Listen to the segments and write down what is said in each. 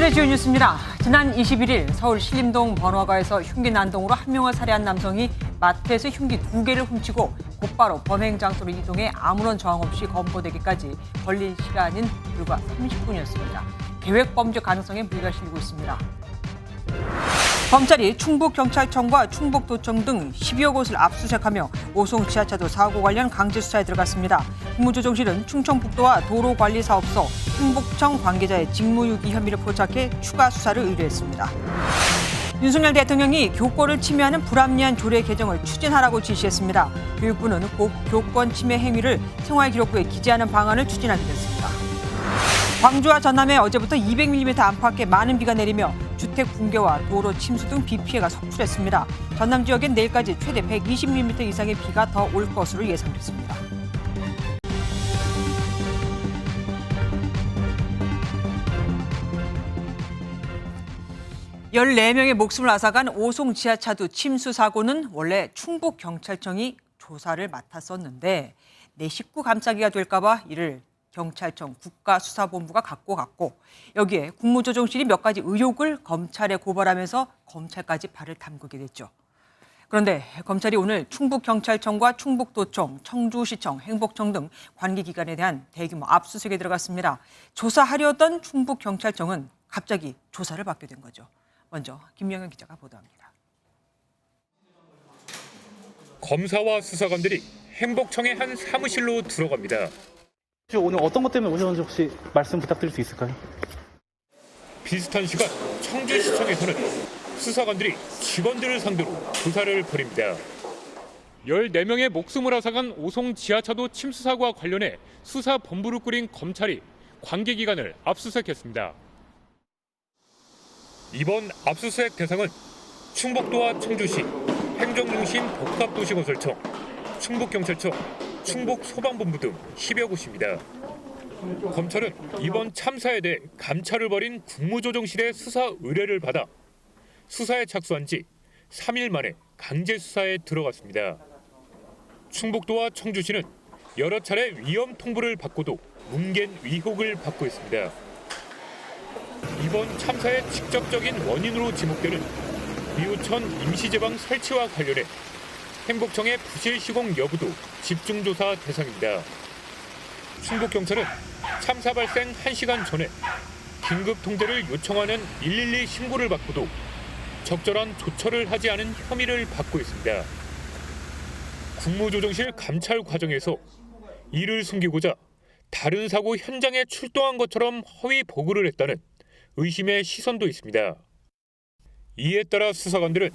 오늘의 주요 뉴스입니다. 지난 21일 서울 신림동 번화가에서 흉기 난동으로 한 명을 살해한 남성이 마트에서 흉기 2개를 훔치고 곧바로 범행 장소로 이동해 아무런 저항 없이 검거되기까지 걸린 시간은 불과 30분이었습니다. 계획범죄 가능성에 무리가 실리고 있습니다. 검찰이 충북경찰청과 충북도청 등 10여 곳을 압수수색하며 오송 지하차도 사고 관련 강제 수사에 들어갔습니다. 국무조정실은 충청북도와 도로관리사업소, 행복청 관계자의 직무유기 혐의를 포착해 추가 수사를 의뢰했습니다. 윤석열 대통령이 교권을 침해하는 불합리한 조례 개정을 추진하라고 지시했습니다. 교육부는 곧 교권 침해 행위를 생활기록부에 기재하는 방안을 추진하기로 했습니다. 광주와 전남에 어제부터 200mm 안팎의 많은 비가 내리며 주택 붕괴와 도로 침수 등 비 피해가 속출했습니다. 전남 지역엔 내일까지 최대 120mm 이상의 비가 더 올 것으로 예상됐습니다. (14명의) 목숨을 앗아간 오송 지하차도 침수 사고는 원래 충북경찰청이 조사를 맡았었는데 내 식구 감싸기가 될까 봐 이를 경찰청 국가수사본부가 갖고 갔고 여기에 국무조정실이 몇 가지 의혹을 검찰에 고발하면서 검찰까지 발을 담그게 됐죠. 그런데 검찰이 오늘 충북경찰청과 충북도청, 청주시청, 행복청 등 관계기관에 대한 대규모 압수수색에 들어갔습니다. 조사하려던 충북경찰청은 갑자기 조사를 받게 된 거죠. 먼저 김명현 기자가 보도합니다. 검사와 수사관들이 행복청의 한 사무실로 들어갑니다. 오늘 어떤 것 때문에 오셨는지 혹시 말씀 부탁드릴 수 있을까요? 비슷한 시간 청주시청에서는 수사관들이 직원들을 상대로 조사를 벌입니다. 14명의 목숨을 앗아간 오송 지하차도 침수 사고와 관련해 수사본부를 꾸린 검찰이 관계기관을 압수수색했습니다. 이번 압수수색 대상은 충북도와 청주시, 행정중심 복합도시건설청, 충북경찰청, 충북소방본부 등 10여 곳입니다. 검찰은 이번 참사에 대해 감찰을 벌인 국무조정실의 수사 의뢰를 받아 수사에 착수한 지 3일 만에 강제 수사에 들어갔습니다. 충북도와 청주시는 여러 차례 위험 통보를 받고도 뭉갠 의혹을 받고 있습니다. 이번 참사의 직접적인 원인으로 지목되는 미우천 임시제방 설치와 관련해 행복청의 부실 시공 여부도 집중조사 대상입니다. 충북경찰은 참사 발생 1시간 전에 긴급 통제를 요청하는 112 신고를 받고도 적절한 조처를 하지 않은 혐의를 받고 있습니다. 국무조정실 감찰 과정에서 이를 숨기고자 다른 사고 현장에 출동한 것처럼 허위 보고를 했다는 의심의 시선도 있습니다. 이에 따라 수사관들은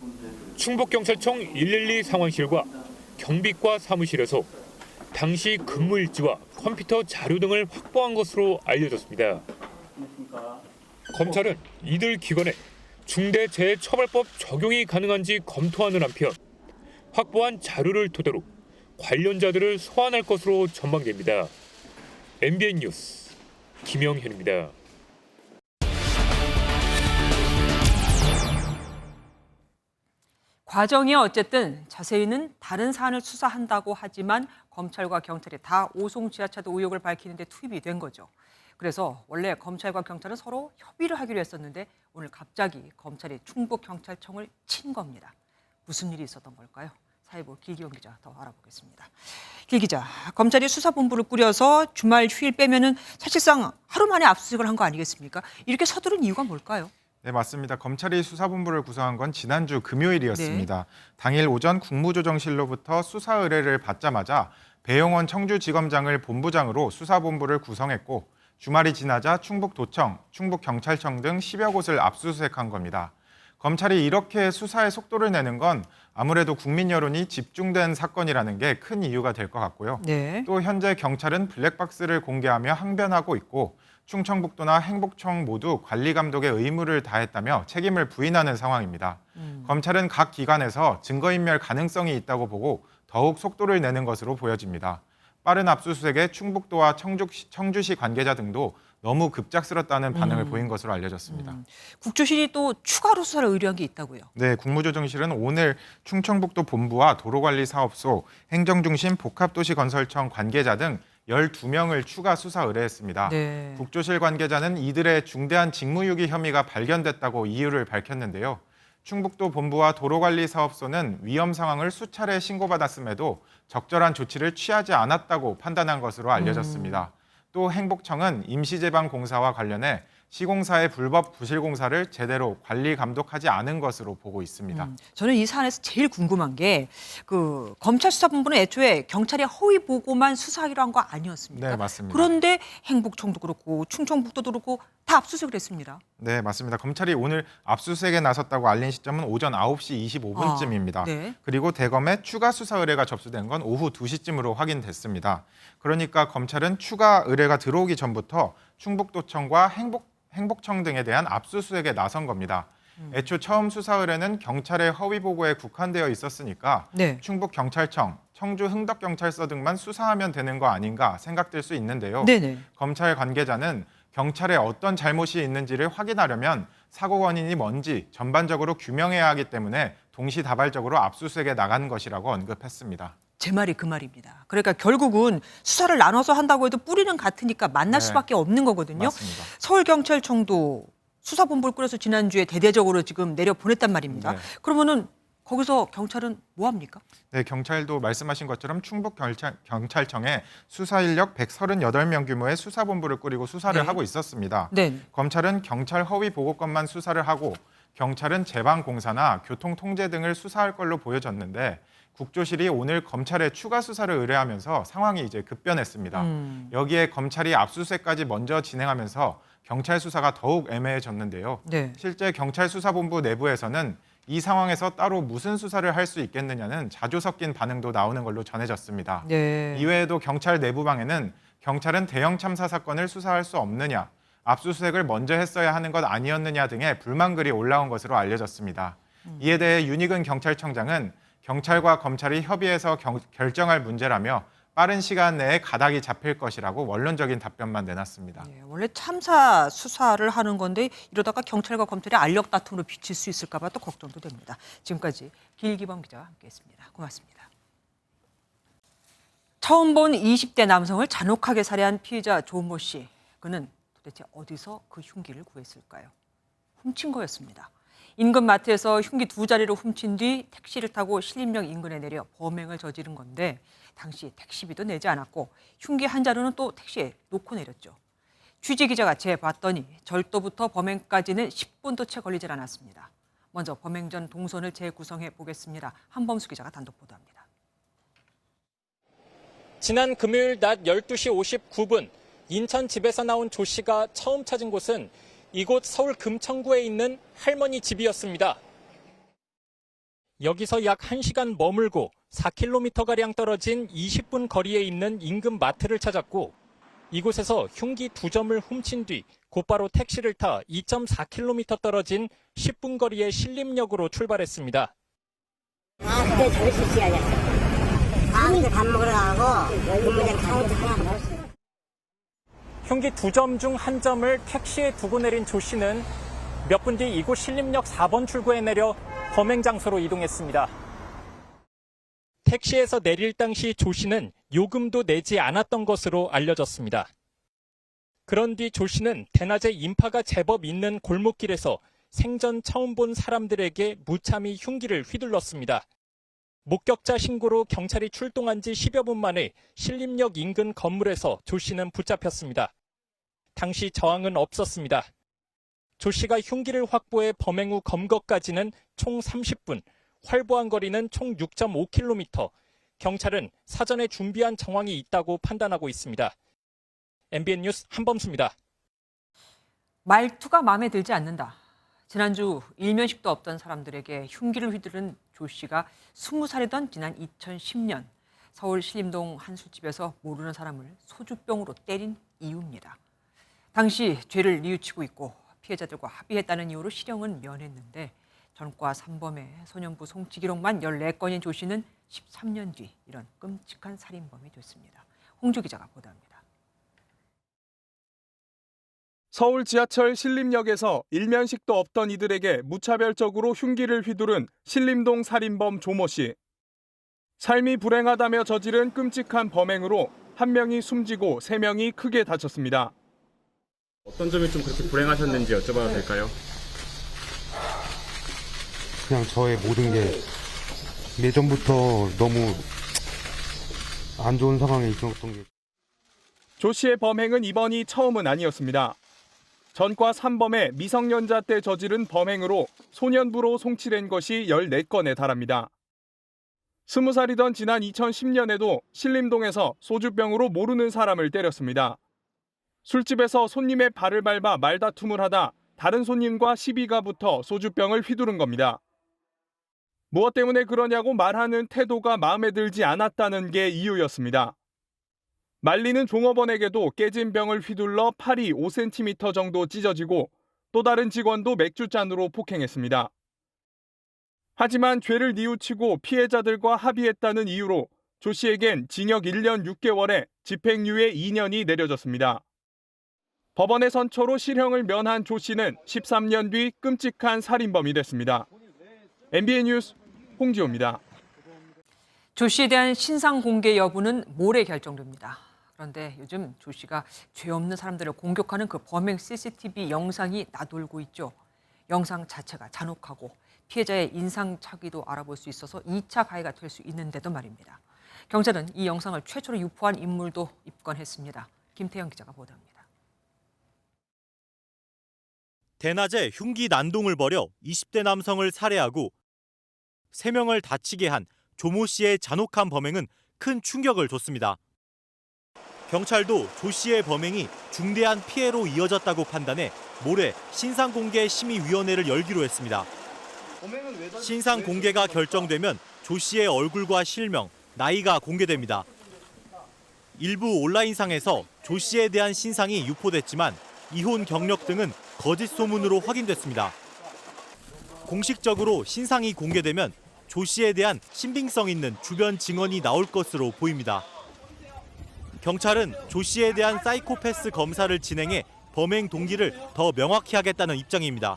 충북경찰청 112 상황실과 경비과 사무실에서 당시 근무일지와 컴퓨터 자료 등을 확보한 것으로 알려졌습니다. 검찰은 이들 기관에 중대재해처벌법 적용이 가능한지 검토하는 한편 확보한 자료를 토대로 관련자들을 소환할 것으로 전망됩니다. MBN 뉴스 김영현입니다. 과정이 어쨌든 자세히는 다른 사안을 수사한다고 하지만 검찰과 경찰이 다 오송 지하차도 의혹을 밝히는데 투입이 된 거죠. 그래서 원래 검찰과 경찰은 서로 협의를 하기로 했었는데 오늘 갑자기 검찰이 충북경찰청을 친 겁니다. 무슨 일이 있었던 걸까요? 사회부 길기용 기자 더 알아보겠습니다. 길 기자, 검찰이 수사본부를 꾸려서 주말 휴일 빼면은 사실상 하루 만에 압수수색을 한 거 아니겠습니까? 이렇게 서두른 이유가 뭘까요? 네, 맞습니다. 검찰이 수사본부를 구성한 건 지난주 금요일이었습니다. 네. 당일 오전 국무조정실로부터 수사 의뢰를 받자마자 배용원 청주지검장을 본부장으로 수사본부를 구성했고 주말이 지나자 충북도청, 충북경찰청 등 10여 곳을 압수수색한 겁니다. 검찰이 이렇게 수사에 속도를 내는 건 아무래도 국민 여론이 집중된 사건이라는 게 큰 이유가 될 것 같고요. 네. 또 현재 경찰은 블랙박스를 공개하며 항변하고 있고 충청북도나 행복청 모두 관리 감독의 의무를 다했다며 책임을 부인하는 상황입니다. 검찰은 각 기관에서 증거인멸 가능성이 있다고 보고 더욱 속도를 내는 것으로 보여집니다. 빠른 압수수색에 충북도와 청주시 관계자 등도 너무 급작스럽다는 반응을 보인 것으로 알려졌습니다. 국조실이 또 추가로 수사를 의뢰한 게 있다고요? 네, 국무조정실은 오늘 충청북도 본부와 도로관리사업소, 행정중심 복합도시건설청 관계자 등 12명을 추가 수사 의뢰했습니다. 네. 국조실 관계자는 이들의 중대한 직무유기 혐의가 발견됐다고 이유를 밝혔는데요. 충북도 본부와 도로관리사업소는 위험 상황을 수차례 신고받았음에도 적절한 조치를 취하지 않았다고 판단한 것으로 알려졌습니다. 또 행복청은 임시제방공사와 관련해 시공사의 불법 부실공사를 제대로 관리 감독하지 않은 것으로 보고 있습니다. 저는 이 사안에서 제일 궁금한 게 그 검찰 수사본부는 애초에 경찰의 허위 보고만 수사하기로 한 거 아니었습니까? 네, 맞습니다. 그런데 행복청도 그렇고 충청북도도 그렇고 다 압수수색을 했습니다. 네, 맞습니다. 검찰이 오늘 압수수색에 나섰다고 알린 시점은 오전 9시 25분쯤입니다. 네. 그리고 대검에 추가 수사 의뢰가 접수된 건 오후 2시쯤으로 확인됐습니다. 그러니까 검찰은 추가 의뢰가 들어오기 전부터 충북도청과 행복청 등에 대한 압수수색에 나선 겁니다. 애초 처음 수사 의뢰는 경찰의 허위 보고에 국한되어 있었으니까 네. 충북경찰청, 청주 흥덕경찰서 등만 수사하면 되는 거 아닌가 생각될 수 있는데요. 네네. 검찰 관계자는 경찰에 어떤 잘못이 있는지를 확인하려면 사고 원인이 뭔지 전반적으로 규명해야 하기 때문에 동시다발적으로 압수수색에 나간 것이라고 언급했습니다. 제 말이 그 말입니다. 그러니까 결국은 수사를 나눠서 한다고 해도 뿌리는 같으니까 만날 네. 수밖에 없는 거거든요. 맞습니다. 서울경찰청도 수사본부를 꾸려서 지난주에 대대적으로 지금 내려보냈단 말입니다. 네. 그러면은 거기서 경찰은 뭐 합니까? 네, 경찰도 말씀하신 것처럼 충북경찰청에 수사 인력 138명 규모의 수사본부를 꾸리고 수사를 네. 하고 있었습니다. 네. 검찰은 경찰 허위 보고건만 수사를 하고 경찰은 제방공사나 교통통제 등을 수사할 걸로 보여졌는데 국조실이 오늘 검찰에 추가 수사를 의뢰하면서 상황이 이제 급변했습니다. 여기에 검찰이 압수수색까지 먼저 진행하면서 경찰 수사가 더욱 애매해졌는데요. 네. 실제 경찰 수사본부 내부에서는 이 상황에서 따로 무슨 수사를 할 수 있겠느냐는 자조 섞인 반응도 나오는 걸로 전해졌습니다. 네. 이외에도 경찰 내부방에는 경찰은 대형 참사 사건을 수사할 수 없느냐, 압수수색을 먼저 했어야 하는 것 아니었느냐 등의 불만글이 올라온 것으로 알려졌습니다. 이에 대해 윤익은 경찰청장은 경찰과 검찰이 협의해서 결정할 문제라며 빠른 시간 내에 가닥이 잡힐 것이라고 원론적인 답변만 내놨습니다. 네, 원래 참사 수사를 하는 건데 이러다가 경찰과 검찰이 알력 다툼으로 비칠 수 있을까 봐 또 걱정도 됩니다. 지금까지 길기범 기자와 함께했습니다. 고맙습니다. 처음 본 20대 남성을 잔혹하게 살해한 피해자 조모 씨. 그는 도대체 어디서 그 흉기를 구했을까요? 훔친 거였습니다. 인근 마트에서 흉기 2자리를 훔친 뒤 택시를 타고 신림역 인근에 내려 범행을 저지른 건데 당시 택시비도 내지 않았고 흉기 한 자루는 또 택시에 놓고 내렸죠. 취재 기자가 재봤더니 절도부터 범행까지는 10분도 채 걸리질 않았습니다. 먼저 범행 전 동선을 재구성해 보겠습니다. 한범수 기자가 단독 보도합니다. 지난 금요일 낮 12시 59분 인천 집에서 나온 조 씨가 처음 찾은 곳은 이곳 서울 금천구에 있는 할머니 집이었습니다. 여기서 약 1시간 머물고 4km가량 떨어진 20분 거리에 있는 인근 마트를 찾았고 이곳에서 흉기 2점을 훔친 뒤 곧바로 택시를 타 2.4km 떨어진 10분 거리의 신림역으로 출발했습니다. 그때 저기 시야겠어. 아무도 밥 먹으러 가고 근무장 카운트 하나 넣었어. 흉기 2점 중 1점을 택시에 두고 내린 조 씨는 몇 분 뒤 이곳 신림역 4번 출구에 내려 범행 장소로 이동했습니다. 택시에서 내릴 당시 조 씨는 요금도 내지 않았던 것으로 알려졌습니다. 그런 뒤 조 씨는 대낮에 인파가 제법 있는 골목길에서 생전 처음 본 사람들에게 무참히 흉기를 휘둘렀습니다. 목격자 신고로 경찰이 출동한 지 10여 분 만에 신림역 인근 건물에서 조 씨는 붙잡혔습니다. 당시 저항은 없었습니다. 조 씨가 흉기를 확보해 범행 후 검거까지는 총 30분, 활보한 거리는 총 6.5km. 경찰은 사전에 준비한 정황이 있다고 판단하고 있습니다. MBN 뉴스 한범수입니다. 말투가 마음에 들지 않는다. 지난주 일면식도 없던 사람들에게 흉기를 휘두른 조 씨가 20살이던 지난 2010년 서울 신림동 한 술집에서 모르는 사람을 소주병으로 때린 이유입니다. 당시 죄를 뉘우치고 있고 피해자들과 합의했다는 이유로 실형은 면했는데 전과 3범의 소년부 송치 기록만 14건인 조 씨는 13년 뒤 이런 끔찍한 살인범이 됐습니다. 홍주 기자가 보도합니다. 서울 지하철 신림역에서 일면식도 없던 이들에게 무차별적으로 흉기를 휘두른 신림동 살인범 조모 씨. 삶이 불행하다며 저지른 끔찍한 범행으로 1명이 숨지고 3명이 크게 다쳤습니다. 어떤 점이 좀 그렇게 불행하셨는지 여쭤봐도 될까요? 그냥 저의 모든 게 예전부터 너무 안 좋은 상황에 있었던 게. 조 씨의 범행은 이번이 처음은 아니었습니다. 전과 3범의 미성년자 때 저지른 범행으로 소년부로 송치된 것이 14건에 달합니다. 20살이던 지난 2010년에도 신림동에서 소주병으로 모르는 사람을 때렸습니다. 술집에서 손님의 발을 밟아 말다툼을 하다 다른 손님과 시비가 붙어 소주병을 휘두른 겁니다. 무엇 때문에 그러냐고 말하는 태도가 마음에 들지 않았다는 게 이유였습니다. 말리는 종업원에게도 깨진 병을 휘둘러 팔이 5cm 정도 찢어지고 또 다른 직원도 맥주잔으로 폭행했습니다. 하지만 죄를 뉘우치고 피해자들과 합의했다는 이유로 조 씨에겐 징역 1년 6개월에 집행유예 2년이 내려졌습니다. 법원의 선처로 실형을 면한 조 씨는 13년 뒤 끔찍한 살인범이 됐습니다. MBN 뉴스 홍지호입니다. 조 씨에 대한 신상 공개 여부는 모레 결정됩니다. 그런데 요즘 조 씨가 죄 없는 사람들을 공격하는 그 범행 CCTV 영상이 나돌고 있죠. 영상 자체가 잔혹하고 피해자의 인상착의도 알아볼 수 있어서 2차 가해가 될 수 있는데도 말입니다. 경찰은 이 영상을 최초로 유포한 인물도 입건했습니다. 김태형 기자가 보도합니다. 대낮에 흉기 난동을 벌여 20대 남성을 살해하고 3명을 다치게 한 조모 씨의 잔혹한 범행은 큰 충격을 줬습니다. 경찰도 조 씨의 범행이 중대한 피해로 이어졌다고 판단해 모레 신상공개심의위원회를 열기로 했습니다. 신상 공개가 결정되면 조 씨의 얼굴과 실명, 나이가 공개됩니다. 일부 온라인상에서 조 씨에 대한 신상이 유포됐지만 이혼 경력 등은 거짓 소문으로 확인됐습니다. 공식적으로 신상이 공개되면 조 씨에 대한 신빙성 있는 주변 증언이 나올 것으로 보입니다. 경찰은 조 씨에 대한 사이코패스 검사를 진행해 범행 동기를 더 명확히 하겠다는 입장입니다.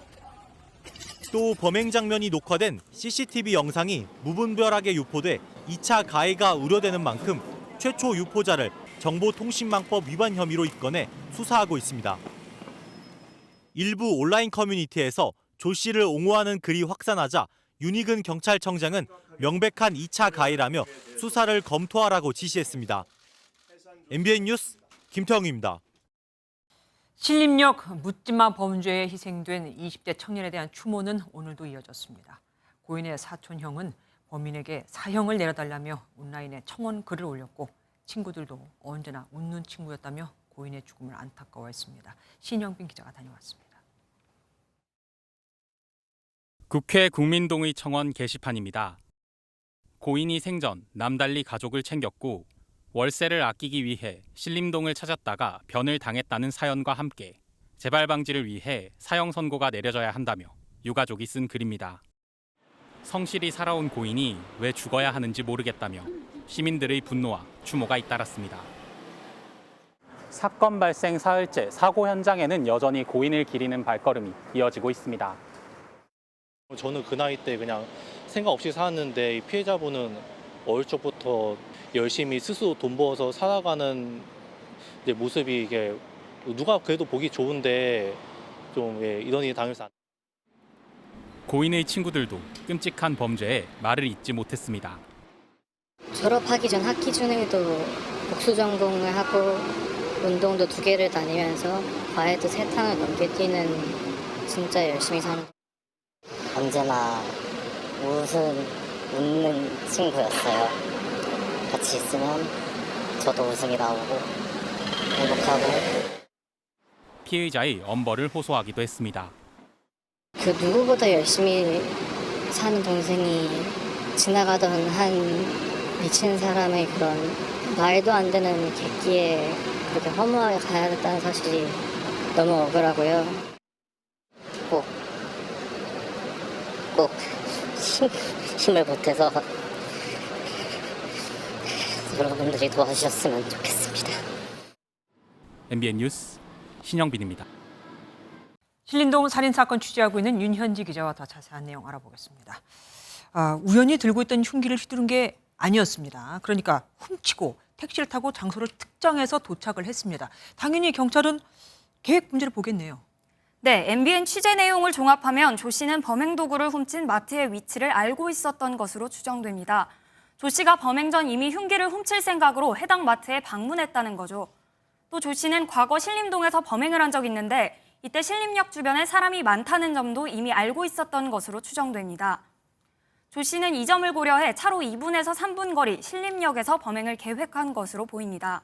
또 범행 장면이 녹화된 CCTV 영상이 무분별하게 유포돼 2차 가해가 우려되는 만큼 최초 유포자를 정보통신망법 위반 혐의로 입건해 수사하고 있습니다. 일부 온라인 커뮤니티에서 조 씨를 옹호하는 글이 확산하자 윤희근 경찰청장은 명백한 2차 가해라며 수사를 검토하라고 지시했습니다. MBN 뉴스 김태형입니다. 신림역 묻지마 범죄에 희생된 20대 청년에 대한 추모는 오늘도 이어졌습니다. 고인의 사촌형은 범인에게 사형을 내려달라며 온라인에 청원 글을 올렸고 친구들도 언제나 웃는 친구였다며 고인의 죽음을 안타까워했습니다. 신영빈 기자가 다녀왔습니다. 국회 국민동의 청원 게시판입니다. 고인이 생전 남달리 가족을 챙겼고 월세를 아끼기 위해 신림동을 찾았다가 변을 당했다는 사연과 함께 재발 방지를 위해 사형 선고가 내려져야 한다며 유가족이 쓴 글입니다. 성실히 살아온 고인이 왜 죽어야 하는지 모르겠다며 시민들의 분노와 추모가 잇따랐습니다. 사건 발생 사흘째 사고 현장에는 여전히 고인을 기리는 발걸음이 이어지고 있습니다. 저는 그 나이 때 그냥 생각 없이 살았는데 이 피해자분은 어릴 적부터 열심히 스스로 돈 벌어서 살아가는 이제 모습이 이게 누가 그래도 보기 좋은데 좀 이런 일이 당해서 고인의 친구들도 끔찍한 범죄에 말을 잇지 못했습니다. 졸업하기 전 학기 중에도 복수 전공을 하고 운동도 2개를 다니면서 과외도 3탕을 넘게 뛰는 진짜 열심히 사는 언제나 웃는 친구였어요. 같이 있으면 저도 웃음이 나오고 행복하고. 피의자의 엄벌을 호소하기도 했습니다. 그 누구보다 열심히 사는 동생이 지나가던 한 미친 사람의 그런 말도 안 되는 객기에 그렇게 허무하게 가야 했다는 사실이 너무 억울하고요. 꼭 힘을 보태서 여러분들이 도와주셨으면 좋겠습니다. MBN 뉴스 신영빈입니다. 신림동 살인사건 취재하고 있는 윤현지 기자와 더 자세한 내용 알아보겠습니다. 우연히 들고 있던 흉기를 휘두른 게 아니었습니다. 그러니까 훔치고 택시를 타고 장소를 특정해서 도착을 했습니다. 당연히 경찰은 계획 문제를 보겠네요. 네, MBN 취재 내용을 종합하면 조 씨는 범행 도구를 훔친 마트의 위치를 알고 있었던 것으로 추정됩니다. 조 씨가 범행 전 이미 흉기를 훔칠 생각으로 해당 마트에 방문했다는 거죠. 또 조 씨는 과거 신림동에서 범행을 한 적이 있는데 이때 신림역 주변에 사람이 많다는 점도 이미 알고 있었던 것으로 추정됩니다. 조 씨는 이 점을 고려해 차로 2분에서 3분 거리 신림역에서 범행을 계획한 것으로 보입니다.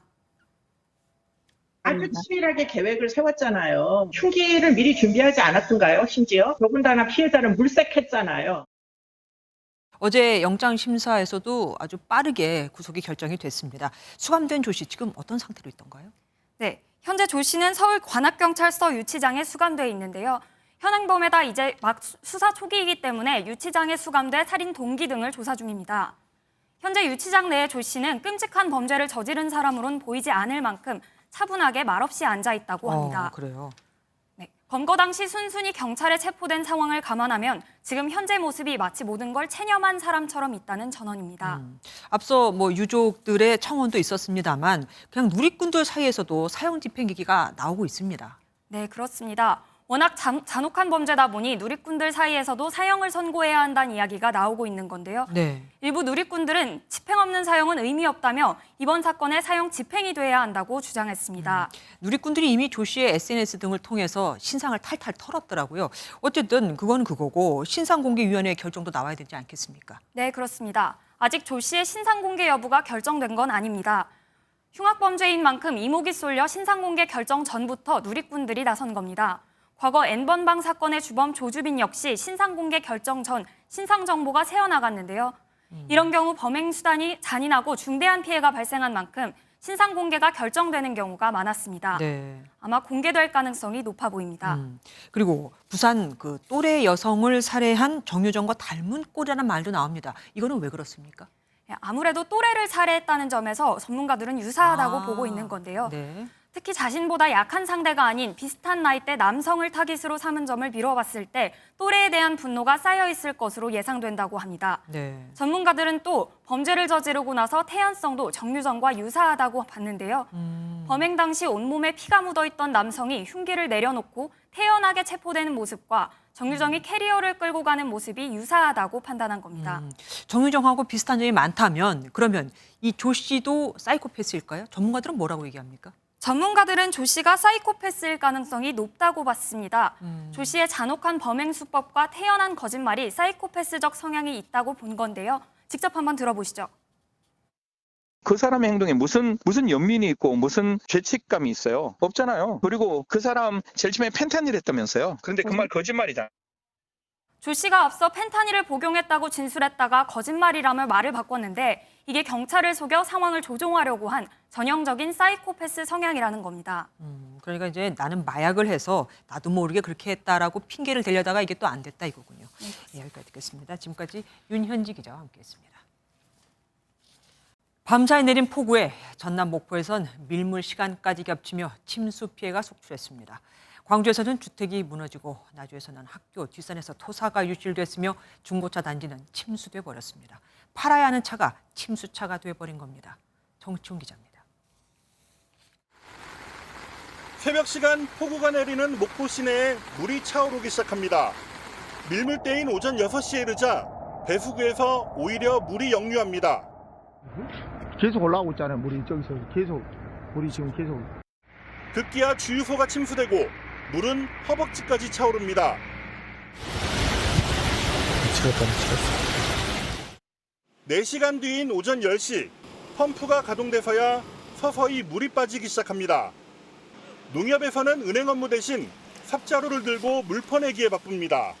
아주 치밀하게 계획을 세웠잖아요. 흉기를 미리 준비하지 않았던가요? 심지어 더군다나 피해자를 물색했잖아요. 어제 영장심사에서도 아주 빠르게 구속이 결정이 됐습니다. 수감된 조 씨 지금 어떤 상태로 있던가요? 네, 현재 조 씨는 서울 관악경찰서 유치장에 수감돼 있는데요. 현행범에다 이제 막 수사 초기이기 때문에 유치장에 수감돼 살인 동기 등을 조사 중입니다. 현재 유치장 내에 조 씨는 끔찍한 범죄를 저지른 사람으론 보이지 않을 만큼 차분하게 말없이 앉아 있다고 합니다. 그래요. 네, 검거 당시 순순히 경찰에 체포된 상황을 감안하면 지금 현재 모습이 마치 모든 걸 체념한 사람처럼 있다는 전언입니다. 앞서 유족들의 청원도 있었습니다만 그냥 누리꾼들 사이에서도 사형 집행 얘기가 나오고 있습니다. 네, 그렇습니다. 워낙 잔혹한 범죄다 보니 누리꾼들 사이에서도 사형을 선고해야 한다는 이야기가 나오고 있는 건데요. 네. 일부 누리꾼들은 집행 없는 사형은 의미 없다며 이번 사건에 사형 집행이 돼야 한다고 주장했습니다. 누리꾼들이 이미 조 씨의 SNS 등을 통해서 신상을 탈탈 털었더라고요. 어쨌든 그건 그거고 신상공개위원회 결정도 나와야 되지 않겠습니까? 네, 그렇습니다. 아직 조 씨의 신상 공개 여부가 결정된 건 아닙니다. 흉악범죄인 만큼 이목이 쏠려 신상 공개 결정 전부터 누리꾼들이 나선 겁니다. 과거 N번방 사건의 주범 조주빈 역시 신상 공개 결정 전 신상 정보가 새어나갔는데요. 이런 경우 범행 수단이 잔인하고 중대한 피해가 발생한 만큼 신상 공개가 결정되는 경우가 많았습니다. 네. 아마 공개될 가능성이 높아 보입니다. 그리고 부산 그 또래 여성을 살해한 정유정과 닮은 꼴이라는 말도 나옵니다. 이거는 왜 그렇습니까? 아무래도 또래를 살해했다는 점에서 전문가들은 유사하다고 보고 있는 건데요. 네. 특히 자신보다 약한 상대가 아닌 비슷한 나이대 남성을 타깃으로 삼은 점을 미뤄봤을 때 또래에 대한 분노가 쌓여있을 것으로 예상된다고 합니다. 네. 전문가들은 또 범죄를 저지르고 나서 태연성도 정유정과 유사하다고 봤는데요. 범행 당시 온몸에 피가 묻어있던 남성이 흉기를 내려놓고 태연하게 체포되는 모습과 정유정이 캐리어를 끌고 가는 모습이 유사하다고 판단한 겁니다. 정유정하고 비슷한 점이 많다면 그러면 이 조 씨도 사이코패스일까요? 전문가들은 뭐라고 얘기합니까? 전문가들은 조 씨가 사이코패스일 가능성이 높다고 봤습니다. 조 씨의 잔혹한 범행 수법과 태연한 거짓말이 사이코패스적 성향이 있다고 본 건데요. 직접 한번 들어보시죠. 그 사람의 행동에 무슨 연민이 있고 무슨 죄책감이 있어요? 없잖아요. 그리고 그 사람 제일 처음에 펜타닐 했다면서요. 그런데 그 말 거짓말이잖아. 조 씨가 앞서 펜타닐을 복용했다고 진술했다가 거짓말이라며 말을 바꿨는데 이게 경찰을 속여 상황을 조종하려고 한 전형적인 사이코패스 성향이라는 겁니다. 그러니까 이제 나는 마약을 해서 나도 모르게 그렇게 했다라고 핑계를 대려다가 이게 또 안 됐다 이거군요. 네, 여기까지 듣겠습니다. 지금까지 윤현지 기자와 함께했습니다. 밤사이 내린 폭우에 전남 목포에선 밀물 시간까지 겹치며 침수 피해가 속출했습니다. 광주에서는 주택이 무너지고 나주에서는 학교 뒷산에서 토사가 유실됐으며 중고차 단지는 침수돼 버렸습니다. 팔아야 하는 차가 침수차가 돼버린 겁니다. 정치훈 기자입니다. 새벽 시간 폭우가 내리는 목포 시내에 물이 차오르기 시작합니다. 밀물대인 오전 6시에 이르자 배수구에서 오히려 물이 역류합니다. 계속 올라오고 있잖아요. 물이 저기서 물이 지금 계속. 급기야 주유소가 침수되고 물은 허벅지까지 차오릅니다. 미치겠다. 4시간 뒤인 오전 10시 펌프가 가동돼서야 서서히 물이 빠지기 시작합니다. 농협에서는 은행 업무 대신 삽자루를 들고 물 퍼내기에 바쁩니다.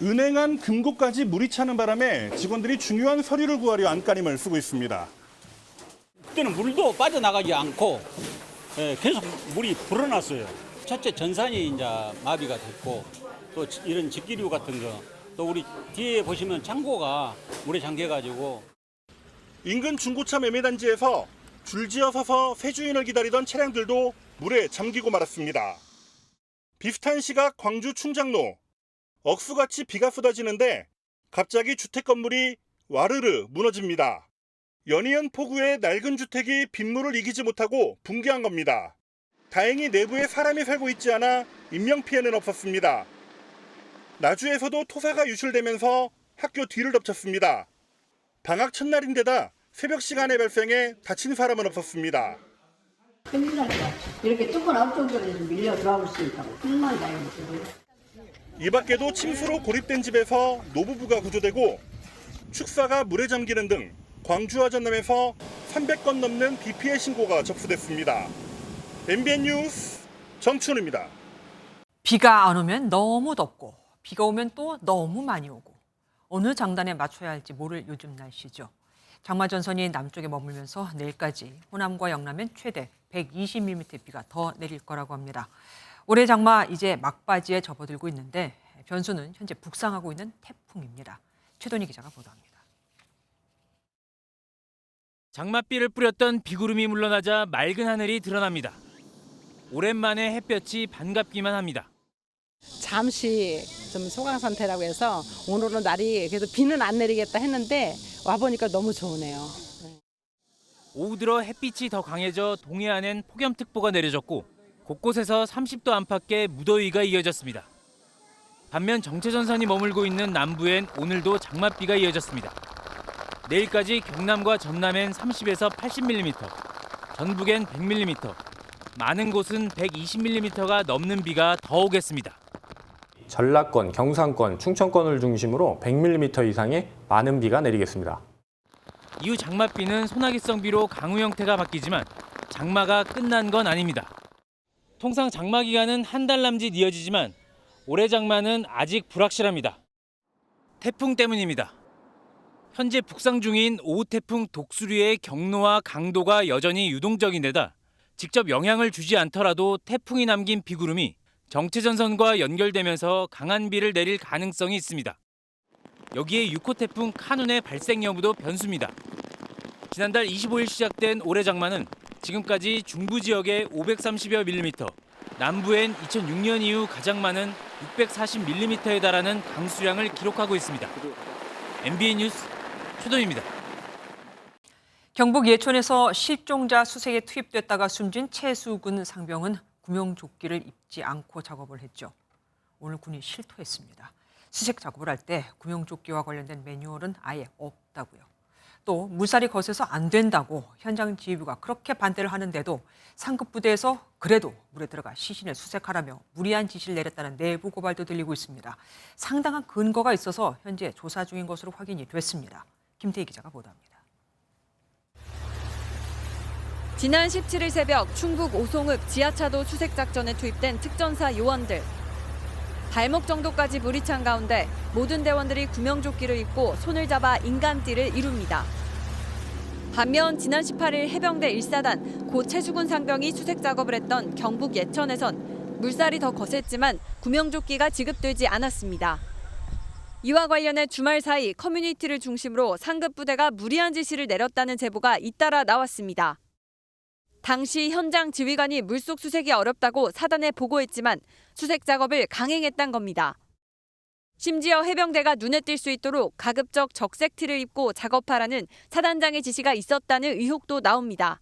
은행 안 금고까지 물이 차는 바람에 직원들이 중요한 서류를 구하려 안간힘을 쓰고 있습니다. 그때는 물도 빠져나가지 않고 계속 물이 불어났어요. 첫째 전산이 이제 마비가 됐고 또 이런 직기류 같은 거 또 우리 뒤에 보시면 창고가 물에 잠겨가지고 인근 중고차 매매단지에서 줄지어 서서 새 주인을 기다리던 차량들도 물에 잠기고 말았습니다. 비슷한 시각 광주 충장로. 억수같이 비가 쏟아지는데 갑자기 주택 건물이 와르르 무너집니다. 연이은 폭우에 낡은 주택이 빗물을 이기지 못하고 붕괴한 겁니다. 다행히 내부에 사람이 살고 있지 않아 인명피해는 없었습니다. 나주에서도 토사가 유출되면서 학교 뒤를 덮쳤습니다. 방학 첫날인데다 새벽 시간에 발생해 다친 사람은 없었습니다. 큰일 났다. 이렇게 조금 앞쪽으로 밀려 들어올 수 있다고. 큰일 다행이죠. 이 밖에도 침수로 고립된 집에서 노부부가 구조되고 축사가 물에 잠기는 등 광주와 전남에서 300건 넘는 비 피해 신고가 접수됐습니다. MBN 뉴스 정춘우입니다. 비가 안 오면 너무 덥고 비가 오면 또 너무 많이 오고 어느 장단에 맞춰야 할지 모를 요즘 날씨죠. 장마 전선이 남쪽에 머물면서 내일까지 호남과 영남엔 최대 120mm 비가 더 내릴 거라고 합니다. 올해 장마 이제 막바지에 접어들고 있는데 변수는 현재 북상하고 있는 태풍입니다. 최돈희 기자가 보도합니다. 장맛비를 뿌렸던 비구름이 물러나자 맑은 하늘이 드러납니다. 오랜만에 햇볕이 반갑기만 합니다. 잠시 좀 소강 상태라고 해서 오늘은 날이 그래도 비는 안 내리겠다 했는데 와보니까 너무 좋으네요. 오후 들어 햇빛이 더 강해져 동해안엔 폭염특보가 내려졌고 곳곳에서 30도 안팎의 무더위가 이어졌습니다. 반면 정체전선이 머물고 있는 남부엔 오늘도 장맛비가 이어졌습니다. 내일까지 경남과 전남엔 30에서 80mm, 전북엔 100mm, 많은 곳은 120mm가 넘는 비가 더 오겠습니다. 전라권, 경상권, 충청권을 중심으로 100mm 이상의 많은 비가 내리겠습니다. 이후 장맛비는 소나기성 비로 강우 형태가 바뀌지만 장마가 끝난 건 아닙니다. 통상 장마 기간은 한 달 남짓 이어지지만 올해 장마는 아직 불확실합니다. 태풍 때문입니다. 현재 북상 중인 5호 태풍 독수리의 경로와 강도가 여전히 유동적인데다 직접 영향을 주지 않더라도 태풍이 남긴 비구름이 정체전선과 연결되면서 강한 비를 내릴 가능성이 있습니다. 여기에 6호 태풍 카눈의 발생 여부도 변수입니다. 지난달 25일 시작된 올해 장마는 지금까지 중부 지역에 530여 밀리미터, 남부엔 2006년 이후 가장 많은 640mm에 달하는 강수량을 기록하고 있습니다. MBN 뉴스 최돈입니다. 경북 예천에서 실종자 수색에 투입됐다가 숨진 최수근 상병은 구명조끼를 입지 않고 작업을 했죠. 오늘 군이 실토했습니다. 수색 작업을 할 때 구명조끼와 관련된 매뉴얼은 아예 없다고요. 또 물살이 거세서 안 된다고 현장 지휘부가 그렇게 반대를 하는데도 상급 부대에서 그래도 물에 들어가 시신을 수색하라며 무리한 지시를 내렸다는 내부 고발도 들리고 있습니다. 상당한 근거가 있어서 현재 조사 중인 것으로 확인이 됐습니다. 김태희 기자가 보도합니다. 지난 17일 새벽 충북 오송읍 지하차도 수색작전에 투입된 특전사 요원들. 발목 정도까지 물이 찬 가운데 모든 대원들이 구명조끼를 입고 손을 잡아 인간띠를 이룹니다. 반면 지난 18일 해병대 1사단 고 최수근 상병이 수색 작업을 했던 경북 예천에선 물살이 더 거셌지만 구명조끼가 지급되지 않았습니다. 이와 관련해 주말 사이 커뮤니티를 중심으로 상급 부대가 무리한 지시를 내렸다는 제보가 잇따라 나왔습니다. 당시 현장 지휘관이 물속 수색이 어렵다고 사단에 보고했지만 수색 작업을 강행했다는 겁니다. 심지어 해병대가 눈에 띌 수 있도록 가급적 적색티를 입고 작업하라는 사단장의 지시가 있었다는 의혹도 나옵니다.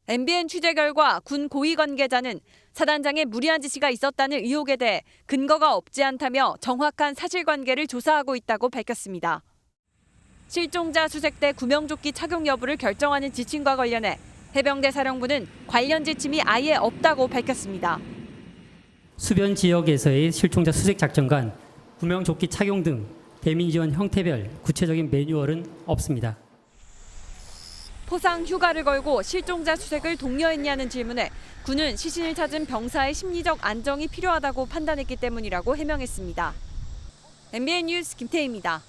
MBN 취재 결과 군 고위 관계자는 사단장의 무리한 지시가 있었다는 의혹에 대해 근거가 없지 않다며 정확한 사실관계를 조사하고 있다고 밝혔습니다. 실종자 수색 때 구명조끼 착용 여부를 결정하는 지침과 관련해 해병대 사령부는 관련 지침이 아예 없다고 밝혔습니다. 수변 지역에서의 실종자 수색 작전간 구명조끼 착용 등 대민 지원 형태별 구체적인 매뉴얼은 없습니다. 포상 휴가를 걸고 실종자 수색을 독려했냐는 질문에 군은 시신을 찾은 병사의 심리적 안정이 필요하다고 판단했기 때문이라고 해명했습니다. MBN 뉴스 김태희입니다.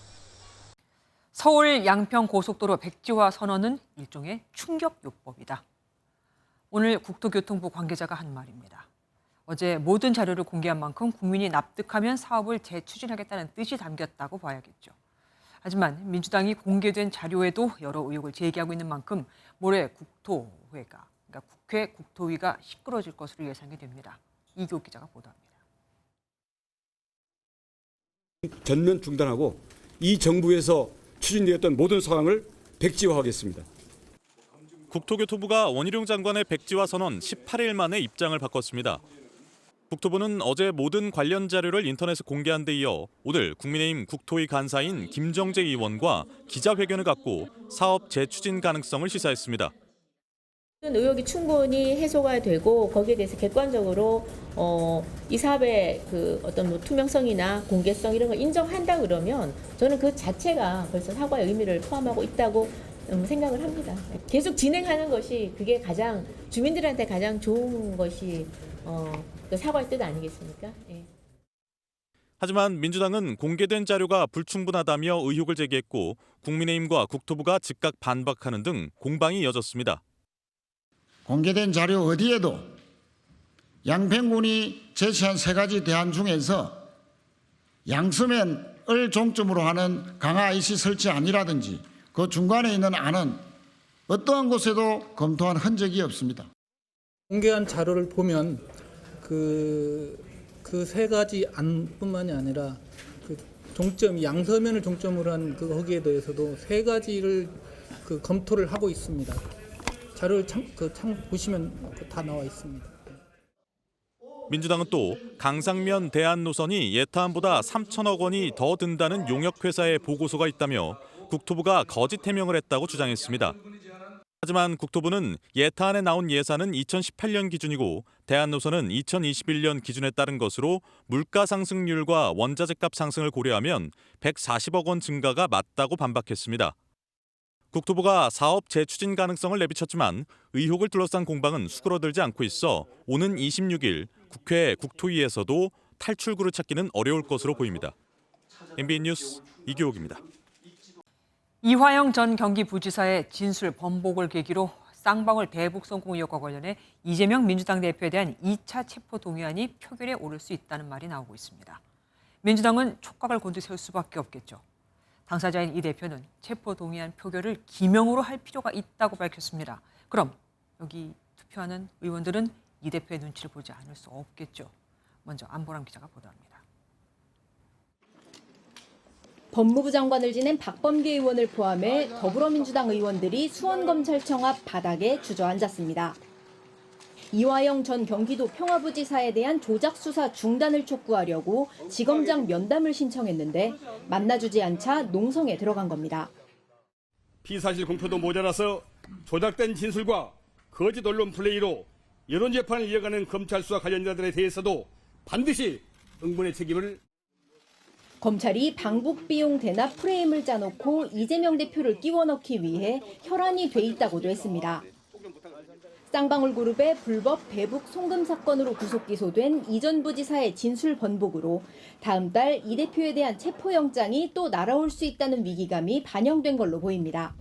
서울 양평 고속도로 백지화 선언은 일종의 충격요법이다. 오늘 국토교통부 관계자가 한 말입니다. 어제 모든 자료를 공개한 만큼 국민이 납득하면 사업을 재추진하겠다는 뜻이 담겼다고 봐야겠죠. 하지만 민주당이 공개된 자료에도 여러 의혹을 제기하고 있는 만큼 모레 국회 국토위가 시끄러질 것으로 예상이 됩니다. 이교 기자가 보도합니다. 전면 중단하고 이 정부에서 추진되었던 모든 사항을 백지화하겠습니다. 국토교토부가 원희룡 장관의 백지화 선언 18일 만에 입장을 바꿨습니다. 국토부는 어제 모든 관련 자료를 인터넷에 공개한 데 이어 오늘 국민의힘 국토위 간사인 김정재 의원과 기자회견을 갖고 사업 재추진 가능성을 시사했습니다. 의혹이 충분히 해소가 되고 거기에 대해서 객관적으로 이 사업의 그 어떤 뭐 투명성이나 공개성 이런 걸 인정한다 그러면 저는 그 자체가 벌써 사과의 의미를 포함하고 있다고 생각을 합니다. 계속 진행하는 것이 그게 가장 주민들한테 가장 좋은 것이 그 사과의 뜻 아니겠습니까? 예. 하지만 민주당은 공개된 자료가 불충분하다며 의혹을 제기했고 국민의힘과 국토부가 즉각 반박하는 등 공방이 이어졌습니다. 공개된 자료 어디에도 양평군이 제시한 3가지 대안 중에서 양서면을 종점으로 하는 강화 IC 설치안이라든지 그 중간에 있는 안은 어떠한 곳에도 검토한 흔적이 없습니다. 공개한 자료를 보면 그 3가지 안뿐만이 아니라 그 종점 양서면을 종점으로 한 거기에 대해서도 3가지를 그 검토를 하고 있습니다. 자료를 보시면 다 나와 있습니다. 민주당은 또 강상면 대안 노선이 예타안보다 3천억 원이 더 든다는 용역회사의 보고서가 있다며 국토부가 거짓 해명을 했다고 주장했습니다. 하지만 국토부는 예타안에 나온 예산은 2018년 기준이고 대안 노선은 2021년 기준에 따른 것으로 물가 상승률과 원자재값 상승을 고려하면 140억 원 증가가 맞다고 반박했습니다. 국토부가 사업 재추진 가능성을 내비쳤지만 의혹을 둘러싼 공방은 수그러들지 않고 있어 오는 26일 국회 국토위에서도 탈출구를 찾기는 어려울 것으로 보입니다. MBN 뉴스 이규옥입니다. 이화영 전 경기부지사의 진술 번복을 계기로 쌍방울 대북 성공 의혹과 관련해 이재명 민주당 대표에 대한 2차 체포 동의안이 표결에 오를 수 있다는 말이 나오고 있습니다. 민주당은 촉각을 곤두세울 수밖에 없겠죠. 당사자인 이 대표는 체포 동의안 표결을 기명으로 할 필요가 있다고 밝혔습니다. 그럼 여기 투표하는 의원들은 이 대표의 눈치를 보지 않을 수 없겠죠. 먼저 안보람 기자가 보도합니다. 법무부 장관을 지낸 박범계 의원을 포함해 더불어민주당 의원들이 수원검찰청 앞 바닥에 주저앉았습니다. 이화영 전 경기도 평화부지사에 대한 조작 수사 중단을 촉구하려고 지검장 면담을 신청했는데 만나주지 않자 농성에 들어간 겁니다. 피사실 공표도 모자라서 조작된 진술과 거짓 언론 플레이로 여론 재판을 이어가는 검찰 수사 관련자들에 대해서도 반드시 응분의 책임을. 검찰이 방북 비용 대납 프레임을 짜놓고 이재명 대표를 끼워 넣기 위해 혈안이 돼 있다고도 했습니다. 쌍방울 그룹의 불법 대북 송금 사건으로 구속 기소된 이 전 부지사의 진술 번복으로 다음 달 이 대표에 대한 체포영장이 또 날아올 수 있다는 위기감이 반영된 걸로 보입니다.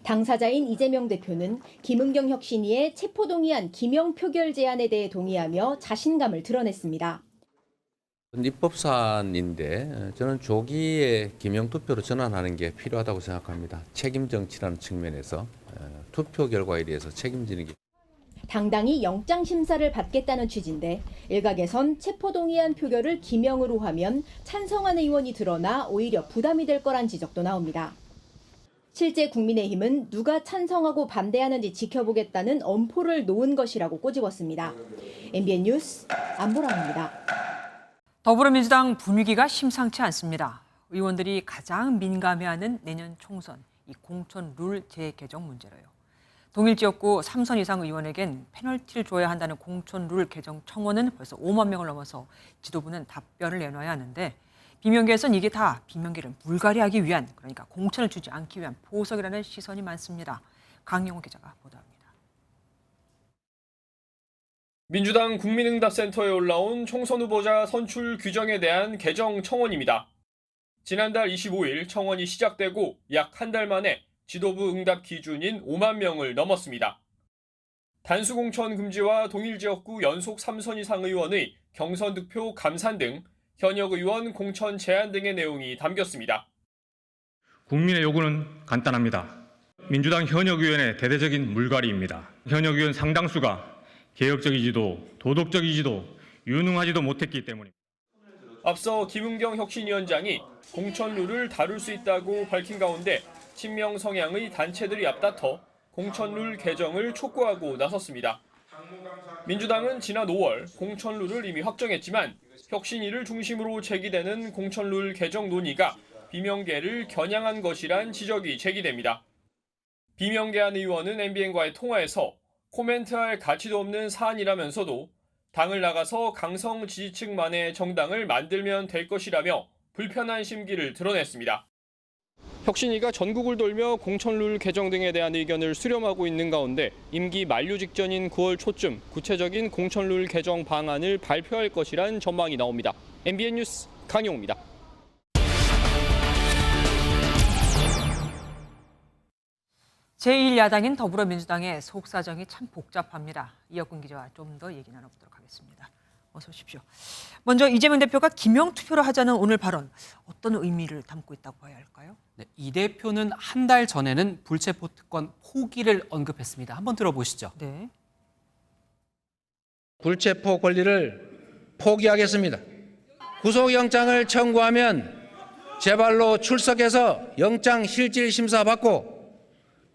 당사자인 이재명 대표는 김은경 혁신위의 체포동의안 기명 표결 제안에 대해 동의하며 자신감을 드러냈습니다. 입법 사안인데 저는 조기에 기명투표로 전환하는 게 필요하다고 생각합니다. 책임 정치라는 측면에서 투표 결과에 대해서 책임지는 게. 당당히 영장 심사를 받겠다는 취지인데 일각에선 체포동의안 표결을 기명으로 하면 찬성하는 의원이 드러나 오히려 부담이 될 거란 지적도 나옵니다. 실제 국민의힘은 누가 찬성하고 반대하는지 지켜보겠다는 엄포를 놓은 것이라고 꼬집었습니다. MBN 뉴스 안보람입니다. 더불어민주당 분위기가 심상치 않습니다. 의원들이 가장 민감해하는 내년 총선, 이 공천 룰 재개정 문제로요. 동일 지역구 3선 이상 의원에겐 페널티를 줘야 한다는 공천 룰 개정 청원은 벌써 5만 명을 넘어서 지도부는 답변을 내놔야 하는데 비명계에선 이게 다 비명계를 물갈이하기 위한, 그러니까 공천을 주지 않기 위한 보석이라는 시선이 많습니다. 강영호 기자가 보도합니다. 민주당 국민응답센터에 올라온 총선 후보자 선출 규정에 대한 개정 청원입니다. 지난달 25일 청원이 시작되고 약 한 달 만에 지도부 응답 기준인 5만 명을 넘었습니다. 단수공천 금지와 동일지역구 연속 3선 이상 의원의 경선 득표 감산 등 현역 의원 공천 제한 등의 내용이 담겼습니다. 국민의 요구는 간단합니다. 민주당 현역 의원의 대대적인 물갈이입니다. 현역 의원 상당수가 개혁적이지도 도덕적이지도 유능하지도 못했기 때문입니다. 앞서 김은경 혁신위원장이 공천 룰을 다룰 수 있다고 밝힌 가운데 친명 성향의 단체들이 앞다퉈 공천룰 개정을 촉구하고 나섰습니다. 민주당은 지난 5월 공천룰을 이미 확정했지만 혁신위를 중심으로 제기되는 공천룰 개정 논의가 비명계를 겨냥한 것이란 지적이 제기됩니다. 비명계한 의원은 MBN과의 통화에서 코멘트할 가치도 없는 사안이라면서도 당을 나가서 강성 지지층만의 정당을 만들면 될 것이라며 불편한 심기를 드러냈습니다. 혁신위가 전국을 돌며 공천룰 개정 등에 대한 의견을 수렴하고 있는 가운데 임기 만료 직전인 9월 초쯤 구체적인 공천룰 개정 방안을 발표할 것이란 전망이 나옵니다. MBN 뉴스 강용우입니다. 제1야당인 더불어민주당의 속사정이 참 복잡합니다. 이혁근 기자와 좀 더 얘기 나눠보도록 하겠습니다. 어서 오십시오. 먼저 이재명 대표가 기명 투표를 하자는 오늘 발언, 어떤 의미를 담고 있다고 봐야 할까요? 네, 이 대표는 한 달 전에는 불체포 특권 포기를 언급했습니다. 한번 들어보시죠. 네. 불체포 권리를 포기하겠습니다. 구속영장을 청구하면 제 발로 출석해서 영장 실질 심사 받고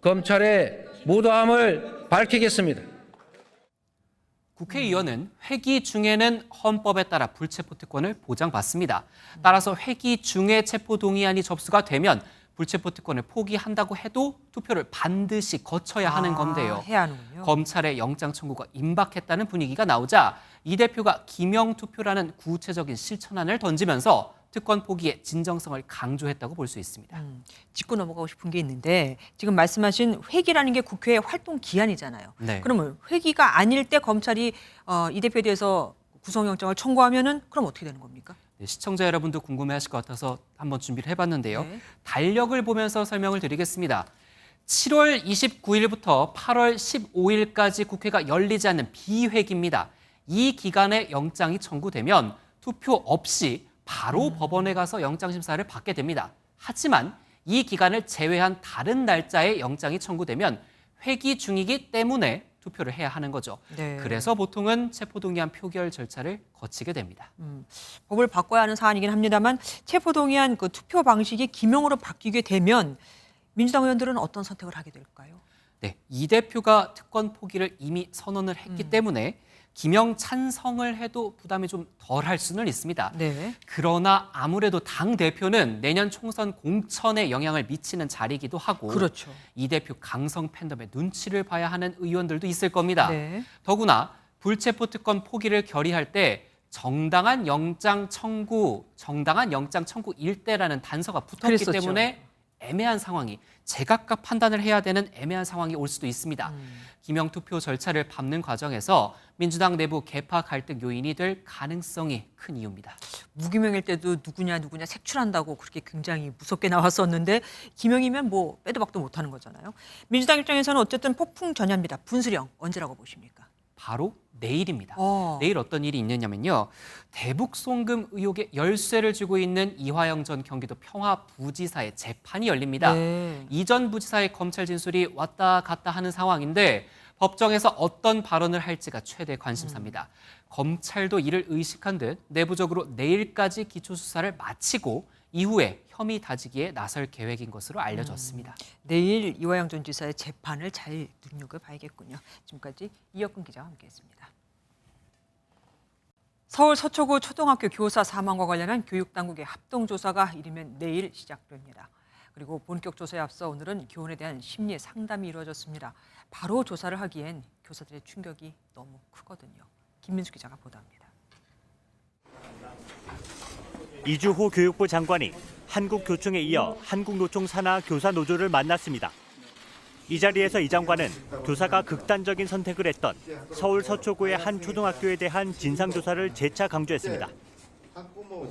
검찰의 무도함을 밝히겠습니다. 국회의원은 회기 중에는 헌법에 따라 불체포 특권을 보장받습니다. 따라서 회기 중에 체포 동의안이 접수가 되면 불체포 특권을 포기한다고 해도 투표를 반드시 거쳐야 하는 건데요. 해야 하는군요. 검찰의 영장 청구가 임박했다는 분위기가 나오자 이 대표가 기명 투표라는 구체적인 실천안을 던지면서 특권 포기의 진정성을 강조했다고 볼 수 있습니다. 짚고 넘어가고 싶은 게 있는데 지금 말씀하신 회기라는 게 국회의 활동 기한이잖아요. 네. 그러면 회기가 아닐 때 검찰이 이 대표에 대해서 구속영장을 청구하면은 그럼 어떻게 되는 겁니까? 네, 시청자 여러분도 궁금해하실 것 같아서 한번 준비를 해봤는데요. 네. 달력을 보면서 설명을 드리겠습니다. 7월 29일부터 8월 15일까지 국회가 열리지 않는 비회기입니다. 이 기간에 영장이 청구되면 투표 없이 바로 법원에 가서 영장심사를 받게 됩니다. 하지만 이 기간을 제외한 다른 날짜에 영장이 청구되면 회기 중이기 때문에 투표를 해야 하는 거죠. 네. 그래서 보통은 체포동의안 표결 절차를 거치게 됩니다. 법을 바꿔야 하는 사안이긴 합니다만 체포동의안 그 투표 방식이 기명으로 바뀌게 되면 민주당 의원들은 어떤 선택을 하게 될까요? 네, 이 대표가 특권 포기를 이미 선언을 했기 때문에 기명 찬성을 해도 부담이 좀 덜할 수는 있습니다. 네. 그러나 아무래도 당 대표는 내년 총선 공천에 영향을 미치는 자리이기도 하고 그렇죠. 이 대표 강성 팬덤의 눈치를 봐야 하는 의원들도 있을 겁니다. 네. 더구나 불체포 특권 포기를 결의할 때 정당한 영장 청구 일대라는 단서가 붙었기 그랬었죠. 때문에 애매한 상황이 제각각 판단을 해야 되는 애매한 상황이 올 수도 있습니다. 기명 투표 절차를 밟는 과정에서 민주당 내부 계파 갈등 요인이 될 가능성이 큰 이유입니다. 무기명일 때도 누구냐 색출한다고 그렇게 굉장히 무섭게 나왔었는데 기명이면 뭐 빼도 박도 못하는 거잖아요. 민주당 입장에서는 어쨌든 폭풍 전야입니다. 분수령 언제라고 보십니까? 바로 내일입니다. 내일 어떤 일이 있느냐면요. 대북 송금 의혹에 열쇠를 쥐고 있는 이화영 전 경기도 평화부지사의 재판이 열립니다. 네. 이 전 부지사의 검찰 진술이 왔다 갔다 하는 상황인데 법정에서 어떤 발언을 할지가 최대 관심사입니다. 검찰도 이를 의식한 듯 내부적으로 내일까지 기초수사를 마치고 이후에 혐의 다지기에 나설 계획인 것으로 알려졌습니다. 내일 이화영 전 지사의 재판을 잘 눈여겨봐야겠군요. 지금까지 이혁근 기자와 함께했습니다. 서울 서초구 초등학교 교사 사망과 관련한 교육당국의 합동조사가 이르면 내일 시작됩니다. 그리고 본격 조사에 앞서 오늘은 교원에 대한 심리 상담이 이루어졌습니다. 바로 조사를 하기엔 교사들의 충격이 너무 크거든요. 김민수 기자가 보도합니다. 이주호 교육부 장관이 한국교총에 이어 한국노총 산하 교사노조를 만났습니다. 이 자리에서 이 장관은 교사가 극단적인 선택을 했던 서울 서초구의 한 초등학교에 대한 진상조사를 재차 강조했습니다.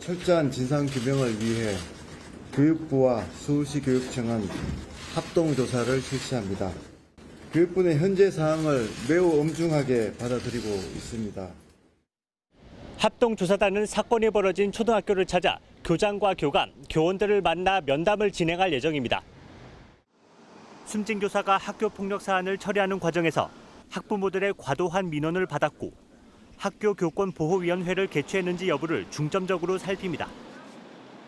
철저한 진상규명을 위해 교육부와 서울시 교육청은 합동조사를 실시합니다. 교육부는 현재 사항을 매우 엄중하게 받아들이고 있습니다. 합동조사단은 사건이 벌어진 초등학교를 찾아 교장과 교감, 교원들을 만나 면담을 진행할 예정입니다. 숨진교사가 학교폭력 사안을 처리하는 과정에서 학부모들의 과도한 민원을 받았고 학교교권보호위원회를 개최했는지 여부를 중점적으로 살핍니다.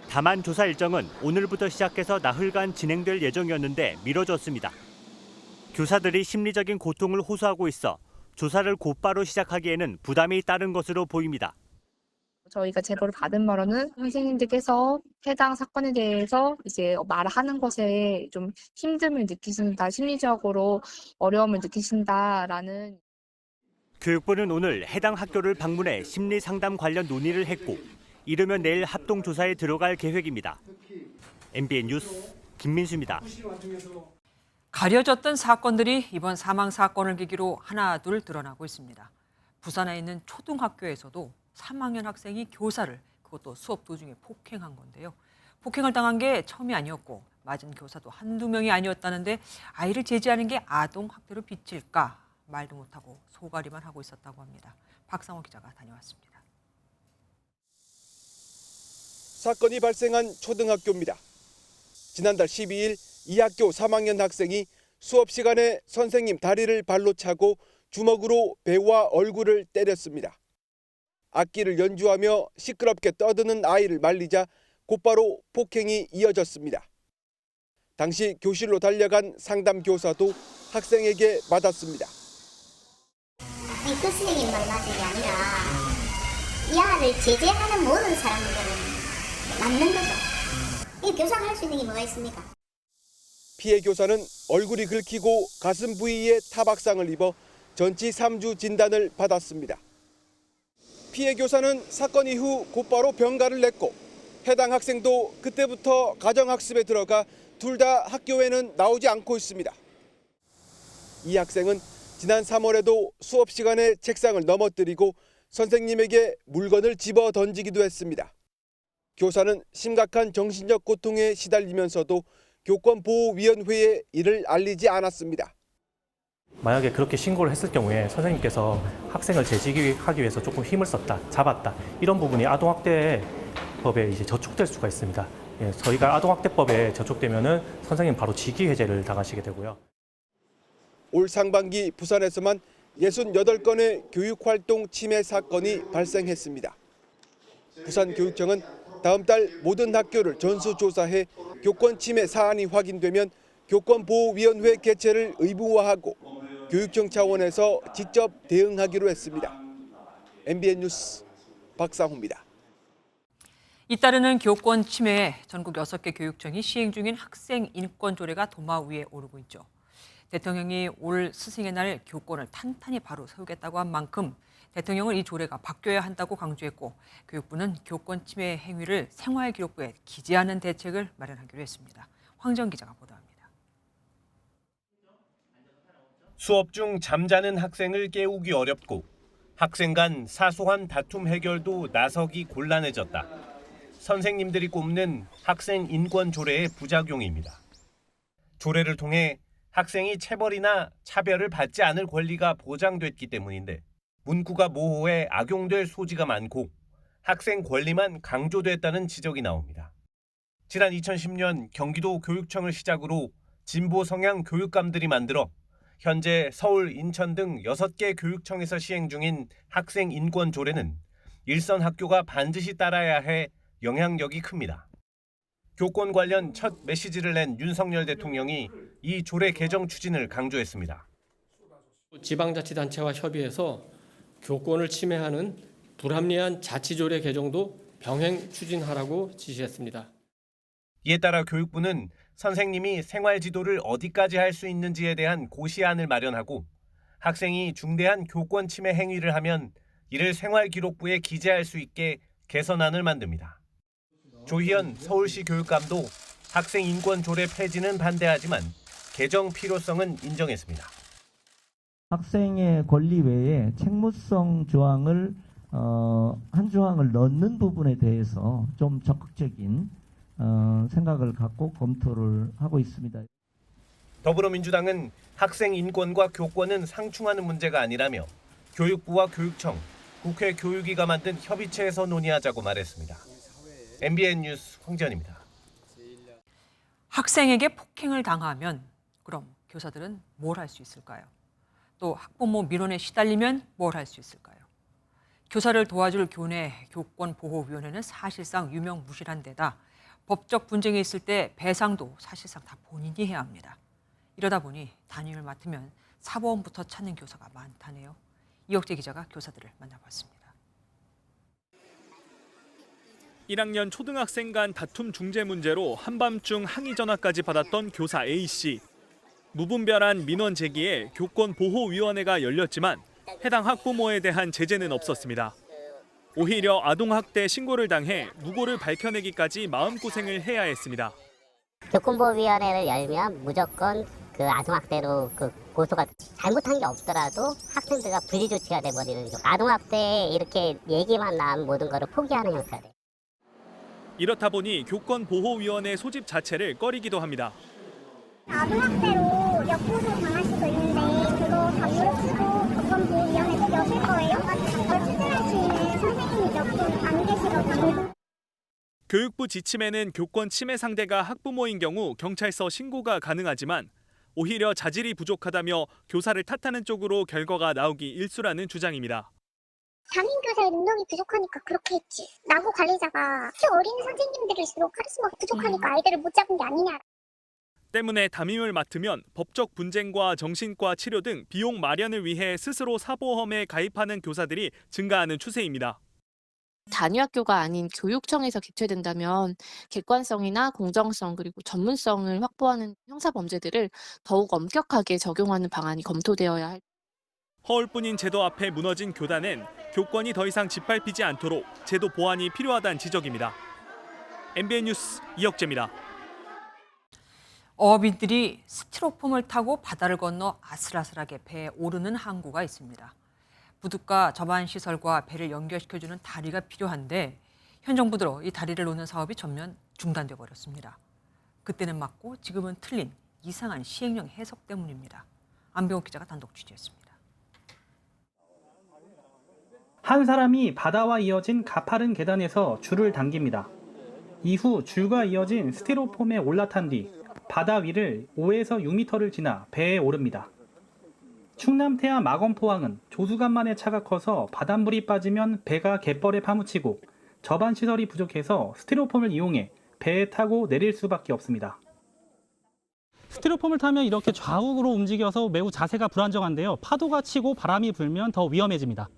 다만 조사 일정은 오늘부터 시작해서 나흘간 진행될 예정이었는데 미뤄졌습니다. 교사들이 심리적인 고통을 호소하고 있어 조사를 곧바로 시작하기에는 부담이 따른 것으로 보입니다. 저희가 제보를 받은 바로는 선생님들께서 해당 사건에 대해서 이제 말하는 것에 좀 힘듦을 느끼신다, 심리적으로 어려움을 느끼신다라는. 교육부는 오늘 해당 학교를 방문해 심리 상담 관련 논의를 했고 이르면 내일 합동 조사에 들어갈 계획입니다. MBN 뉴스 김민수입니다. 가려졌던 사건들이 이번 사망 사건을 계기로 하나둘 드러나고 있습니다. 부산에 있는 초등학교에서도 3학년 학생이 교사를 그것도 수업 도중에 폭행한 건데요. 폭행을 당한 게 처음이 아니었고 맞은 교사도 한두 명이 아니었다는데 아이를 제지하는 게 아동 학대로 비칠까 말도 못하고 소가리만 하고 있었다고 합니다. 박상호 기자가 다녀왔습니다. 사건이 발생한 초등학교입니다. 지난달 12일 이 학교 3학년 학생이 수업 시간에 선생님 다리를 발로 차고 주먹으로 배와 얼굴을 때렸습니다. 악기를 연주하며 시끄럽게 떠드는 아이를 말리자 곧바로 폭행이 이어졌습니다. 당시 교실로 달려간 상담 교사도 학생에게 맞았습니다. 그 선생님만 맞은 게 아니라 이 아이를 제재하는 모든 사람들은 맞는 거죠. 이 교사가 할 수 있는 게 뭐가 있습니까? 피해 교사는 얼굴이 긁히고 가슴 부위에 타박상을 입어 전치 3주 진단을 받았습니다. 피해 교사는 사건 이후 곧바로 병가를 냈고 해당 학생도 그때부터 가정학습에 들어가 둘 다 학교에는 나오지 않고 있습니다. 이 학생은 지난 3월에도 수업 시간에 책상을 넘어뜨리고 선생님에게 물건을 집어 던지기도 했습니다. 교사는 심각한 정신적 고통에 시달리면서도 교권보호위원회에 이를 알리지 않았습니다. 만약에 그렇게 신고를 했을 경우에 선생님께서 학생을 제지하기 위해서 조금 힘을 썼다, 잡았다 이런 부분이 아동학대법에 이제 저촉될 수가 있습니다. 예, 저희가 아동학대법에 저촉되면은 선생님 바로 직위해제를 당하시게 되고요. 올 상반기 부산에서만 68건의 교육활동 침해 사건이 발생했습니다. 부산교육청은 다음 달 모든 학교를 전수조사해 교권 침해 사안이 확인되면 교권보호위원회 개최를 의무화하고 교육청 차원에서 직접 대응하기로 했습니다. MBN 뉴스 박상호입니다. 잇따르는 교권 침해에 전국 6개 교육청이 시행 중인 학생 인권 조례가 도마 위에 오르고 있죠. 대통령이 올 스승의 날 교권을 탄탄히 바로 세우겠다고 한 만큼 대통령은 이 조례가 바뀌어야 한다고 강조했고 교육부는 교권 침해 행위를 생활기록부에 기재하는 대책을 마련하기로 했습니다. 황정 기자가 보도합니다. 수업 중 잠자는 학생을 깨우기 어렵고 학생 간 사소한 다툼 해결도 나서기 곤란해졌다. 선생님들이 꼽는 학생 인권 조례의 부작용입니다. 조례를 통해 학생이 체벌이나 차별을 받지 않을 권리가 보장됐기 때문인데 문구가 모호해 악용될 소지가 많고 학생 권리만 강조됐다는 지적이 나옵니다. 지난 2010년 경기도 교육청을 시작으로 진보 성향 교육감들이 만들어 현재 서울, 인천 등 6개 교육청에서 시행 중인 학생 인권 조례는 일선 학교가 반드시 따라야 해 영향력이 큽니다. 교권 관련 첫 메시지를 낸 윤석열 대통령이 이 조례 개정 추진을 강조했습니다. 지방자치단체와 협의해서 교권을 침해하는 불합리한 자치조례 개정도 병행 추진하라고 지시했습니다. 이에 따라 교육부는 선생님이 생활지도를 어디까지 할 수 있는지에 대한 고시안을 마련하고 학생이 중대한 교권 침해 행위를 하면 이를 생활기록부에 기재할 수 있게 개선안을 만듭니다. 조희연 서울시 교육감도 학생 인권 조례 폐지는 반대하지만 개정 필요성은 인정했습니다. 학생의 권리 외에 책무성 조항을 한 조항을 넣는 부분에 대해서 좀 적극적인 생각을 갖고 검토를 하고 있습니다. 더불어민주당은 학생 인권과 교권은 상충하는 문제가 아니라며 교육부와 교육청, 국회 교육위가 만든 협의체에서 논의하자고 말했습니다. MBN 뉴스 황지연입니다. 학생에게 폭행을 당하면 그럼 교사들은 뭘 할 수 있을까요? 또 학부모 민원에 시달리면 뭘 할 수 있을까요? 교사를 도와줄 교내 교권보호위원회는 사실상 유명무실한 데다 법적 분쟁이 있을 때 배상도 사실상 다 본인이 해야 합니다. 이러다 보니 담임을 맡으면 사보험부터 찾는 교사가 많다네요. 이혁재 기자가 교사들을 만나봤습니다. 1학년 초등학생 간 다툼 중재 문제로 한밤중 항의 전화까지 받았던 교사 A씨. 무분별한 민원 제기에 교권보호위원회가 열렸지만 해당 학부모에 대한 제재는 없었습니다. 오히려 아동학대 신고를 당해 무고를 밝혀내기까지 마음고생을 해야 했습니다. 교권보호위원회를 열면 무조건 그 아동학대로 그 고소가 잘못한 게 없더라도 학생들과 분리조치가 돼버리는 아동학대에 이렇게 얘기만 나면 모든 거를 포기하는 형태가 돼. 이렇다 보니 교권보호위원회 소집 자체를 꺼리기도 합니다. 아동학대로 역고소 당하시고 있는데 그거 다 무릅쓰고 교권보호위원회 꼭 여실 거예요? 그걸 추진할 수 있는 선생님이 몇 분 안 계시거든요. 교육부 지침에는 교권 침해 상대가 학부모인 경우 경찰서 신고가 가능하지만 오히려 자질이 부족하다며 교사를 탓하는 쪽으로 결과가 나오기 일쑤라는 주장입니다. 담임교사의 능력이 부족하니까 그렇게 했지. 나고 관리자가 특히 어린 선생님들일수록 카리스마가 부족하니까 아이들을 못 잡은 게 아니냐. 때문에 담임을 맡으면 법적 분쟁과 정신과 치료 등 비용 마련을 위해 스스로 사보험에 가입하는 교사들이 증가하는 추세입니다. 단위학교가 아닌 교육청에서 개최된다면 객관성이나 공정성 그리고 전문성을 확보하는 형사범죄들을 더욱 엄격하게 적용하는 방안이 검토되어야 할. 허울뿐인 제도 앞에 무너진 교단은 교권이 더 이상 짓밟히지 않도록 제도 보완이 필요하다는 지적입니다. MBN 뉴스 이혁재입니다. 어민들이 스티로폼을 타고 바다를 건너 아슬아슬하게 배에 오르는 항구가 있습니다. 부둣가 접안시설과 배를 연결시켜주는 다리가 필요한데 현 정부 들어 이 다리를 놓는 사업이 전면 중단돼 버렸습니다. 그때는 맞고 지금은 틀린 이상한 시행령 해석 때문입니다. 안병욱 기자가 단독 취재했습니다. 한 사람이 바다와 이어진 가파른 계단에서 줄을 당깁니다. 이후 줄과 이어진 스티로폼에 올라탄 뒤 바다 위를 5에서 6m를 지나 배에 오릅니다. 충남 태안 마건포항은 조수간만의 차가 커서 바닷물이 빠지면 배가 갯벌에 파묻히고 접안시설이 부족해서 스티로폼을 이용해 배에 타고 내릴 수밖에 없습니다. 스티로폼을 타면 이렇게 좌우로 움직여서 매우 자세가 불안정한데요. 파도가 치고 바람이 불면 더 위험해집니다.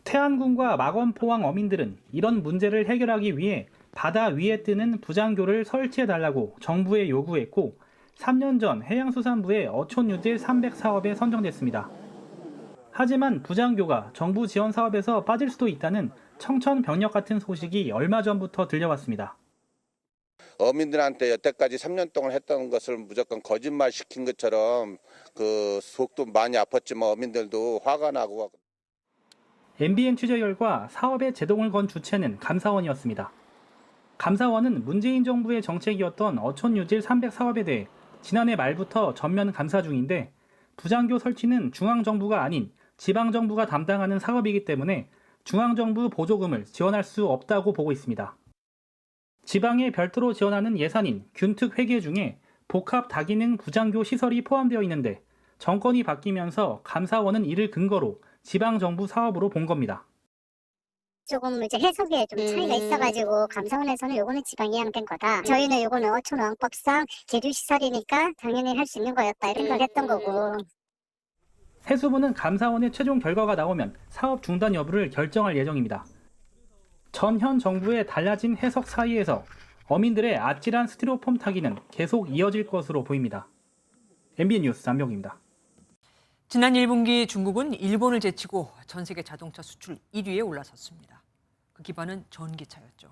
태안군과 마건포항 어민들은 이런 문제를 해결하기 위해 바다 위에 뜨는 부장교를 설치해달라고 정부에 요구했고 3년 전 해양수산부의 어촌유질 300 사업에 선정됐습니다. 하지만 부장교가 정부 지원 사업에서 빠질 수도 있다는 청천벽력 같은 소식이 얼마 전부터 들려왔습니다. 어민들한테 여태까지 3년 동안 했던 것을 무조건 거짓말 시킨 것처럼 그 속도 많이 아팠지만 어민들도 화가 나고. MBN 취재 결과 사업에 제동을 건 주체는 감사원이었습니다. 감사원은 문재인 정부의 정책이었던 어촌유질 300 사업에 대해 지난해 말부터 전면 감사 중인데 부장교 설치는 중앙정부가 아닌 지방정부가 담당하는 사업이기 때문에 중앙정부 보조금을 지원할 수 없다고 보고 있습니다. 지방에 별도로 지원하는 예산인 균특 회계 중에 복합 다기능 부장교 시설이 포함되어 있는데 정권이 바뀌면서 감사원은 이를 근거로 지방정부 사업으로 본 겁니다. 조금 이제 해석에 좀 차이가 있어가지고 감사원에서는 요거는 지방이 양된 거다. 저희는 요거는 어촌어항법상 제주시설이니까 당연히 할 수 있는 거였다 이런 걸 했던 거고. 해수부는 감사원의 최종 결과가 나오면 사업 중단 여부를 결정할 예정입니다. 전현 정부의 달라진 해석 사이에서 어민들의 아찔한 스티로폼 타기는 계속 이어질 것으로 보입니다. MBN 뉴스 안병입니다. 지난 1분기 중국은 일본을 제치고 전 세계 자동차 수출 1위에 올라섰습니다. 그 기반은 전기차였죠.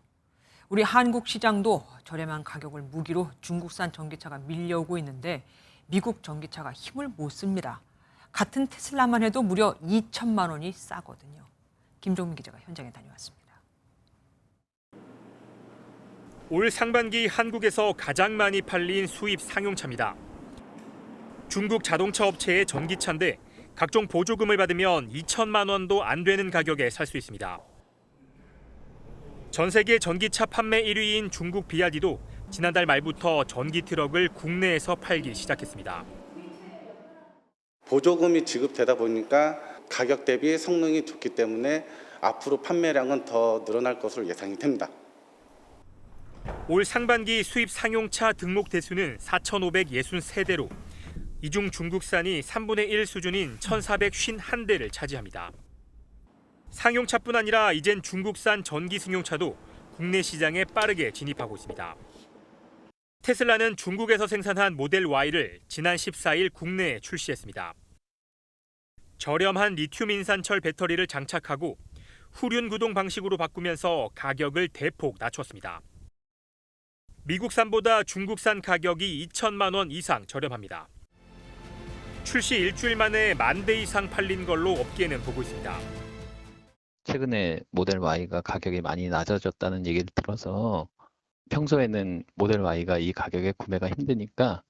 우리 한국 시장도 저렴한 가격을 무기로 중국산 전기차가 밀려오고 있는데 미국 전기차가 힘을 못 씁니다. 같은 테슬라만 해도 무려 2천만 원이 싸거든요. 김종민 기자가 현장에 다녀왔습니다. 올 상반기 한국에서 가장 많이 팔린 수입 상용차입니다. 중국 자동차 업체의 전기차인데 각종 보조금을 받으면 2천만 원도 안 되는 가격에 살 수 있습니다. 전 세계 전기차 판매 1위인 중국 비아디도 지난달 말부터 전기 트럭을 국내에서 팔기 시작했습니다. 보조금이 지급되다 보니까 가격 대비 성능이 좋기 때문에 앞으로 판매량은 더 늘어날 것으로 예상이 됩니다. 올 상반기 수입 상용차 등록 대수는 4,563대로 이 중 중국산이 3분의 1 수준인 1,451대를 차지합니다. 상용차뿐 아니라 이젠 중국산 전기 승용차도 국내 시장에 빠르게 진입하고 있습니다. 테슬라는 중국에서 생산한 모델 Y를 지난 14일 국내에 출시했습니다. 저렴한 리튬 인산철 배터리를 장착하고 후륜 구동 방식으로 바꾸면서 가격을 대폭 낮췄습니다. 미국산보다 중국산 가격이 2천만 원 이상 저렴합니다. 출시 일주일 만에 10,000대 이상 팔린 걸로 업계는 보고 있습니다. 최근에 모델 Y가 가격이 많이 낮아졌다는 얘기를 들어서 평소에는 모델 Y가 이 가격에 구매가 힘드니까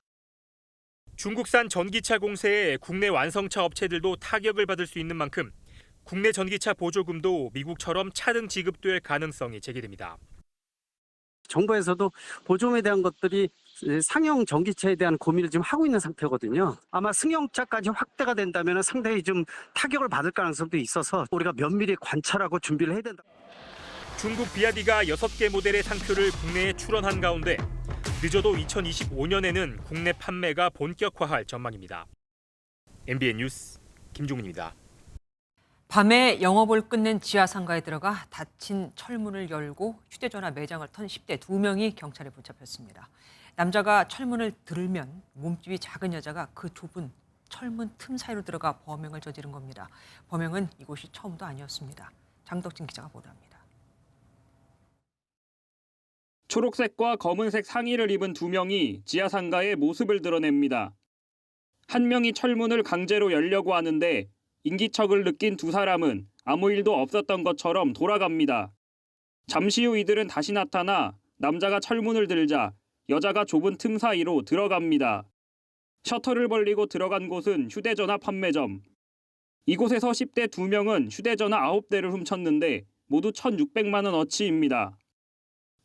중국산 전기차 공세에 국내 완성차 업체들도 타격을 받을 수 있는 만큼 국내 전기차 보조금도 미국처럼 차등 지급될 가능성이 제기됩니다. 정부에서도 보조금에 대한 것들이 상용 전기차에 대한 고민을 지금 하고 있는 상태거든요. 아마 승용차까지 확대가 된다면 상당히 좀 타격을 받을 가능성도 있어서 우리가 면밀히 관찰하고 준비를 해야 된다. 중국 비아디가 6개 모델의 상표를 국내에 출원한 가운데 늦어도 2025년에는 국내 판매가 본격화할 전망입니다. MBN 뉴스 김종훈입니다. 밤에 영업을 끝낸 지하상가에 들어가 닫힌 철문을 열고 휴대전화 매장을 턴 10대 2명이 경찰에 붙잡혔습니다. 남자가 철문을 들면 몸집이 작은 여자가 그 좁은 철문 틈 사이로 들어가 범행을 저지른 겁니다. 범행은 이곳이 처음도 아니었습니다. 장덕진 기자가 보도합니다. 초록색과 검은색 상의를 입은 2명이 지하상가의 모습을 드러냅니다. 한 명이 철문을 강제로 열려고 하는데 인기척을 느낀 두 사람은 아무 일도 없었던 것처럼 돌아갑니다. 잠시 후 이들은 다시 나타나 남자가 철문을 들자 여자가 좁은 틈 사이로 들어갑니다. 셔터를 벌리고 들어간 곳은 휴대전화 판매점. 이곳에서 10대 2명은 휴대전화 9대를 훔쳤는데 모두 1,600만 원어치입니다.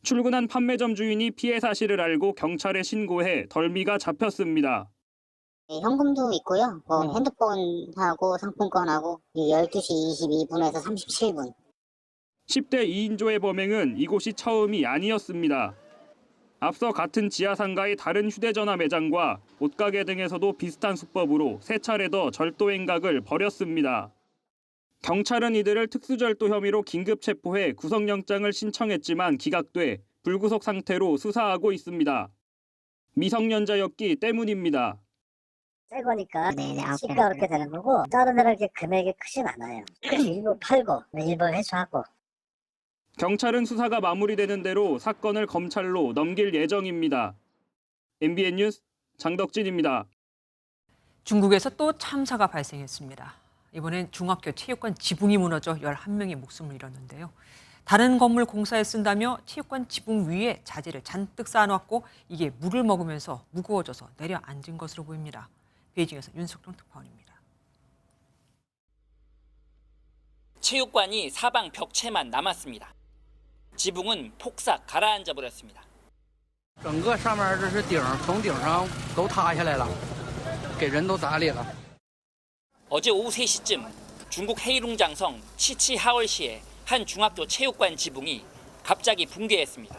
출근한 판매점 주인이 피해 사실을 알고 경찰에 신고해 덜미가 잡혔습니다. 현금도 있고요. 핸드폰하고 상품권하고 12시 22분에서 37분. 10대 2인조의 범행은 이곳이 처음이 아니었습니다. 앞서 같은 지하상가의 다른 휴대전화 매장과 옷가게 등에서도 비슷한 수법으로 3차례 더 절도 행각을 벌였습니다. 경찰은 이들을 특수절도 혐의로 긴급 체포해 구속영장을 신청했지만 기각돼 불구속 상태로 수사하고 있습니다. 미성년자였기 때문입니다. 새 거니까 시가 그렇게 되는 거고 다른 데는 이렇게 금액이 크진 않아요. 일부 팔고 일부 회수하고. 경찰은 수사가 마무리되는 대로 사건을 검찰로 넘길 예정입니다. MBN 뉴스 장덕진입니다. 중국에서 또 참사가 발생했습니다. 이번엔 중학교 체육관 지붕이 무너져 11명이 목숨을 잃었는데요. 다른 건물 공사에 쓴다며 체육관 지붕 위에 자재를 잔뜩 쌓아놓았고 이게 물을 먹으면서 무거워져서 내려앉은 것으로 보입니다. 베이징에서 윤석동 특파원입니다. 체육관이 사방 벽체만 남았습니다. 지붕은 폭삭 가라앉아 버렸습니다. 整个上面这是顶，从顶上都塌下来了，给人都砸裂了。 어제 오후 3시쯤 중국 헤이룽장성 치치하월시의 한 중학교 체육관 지붕이 갑자기 붕괴했습니다.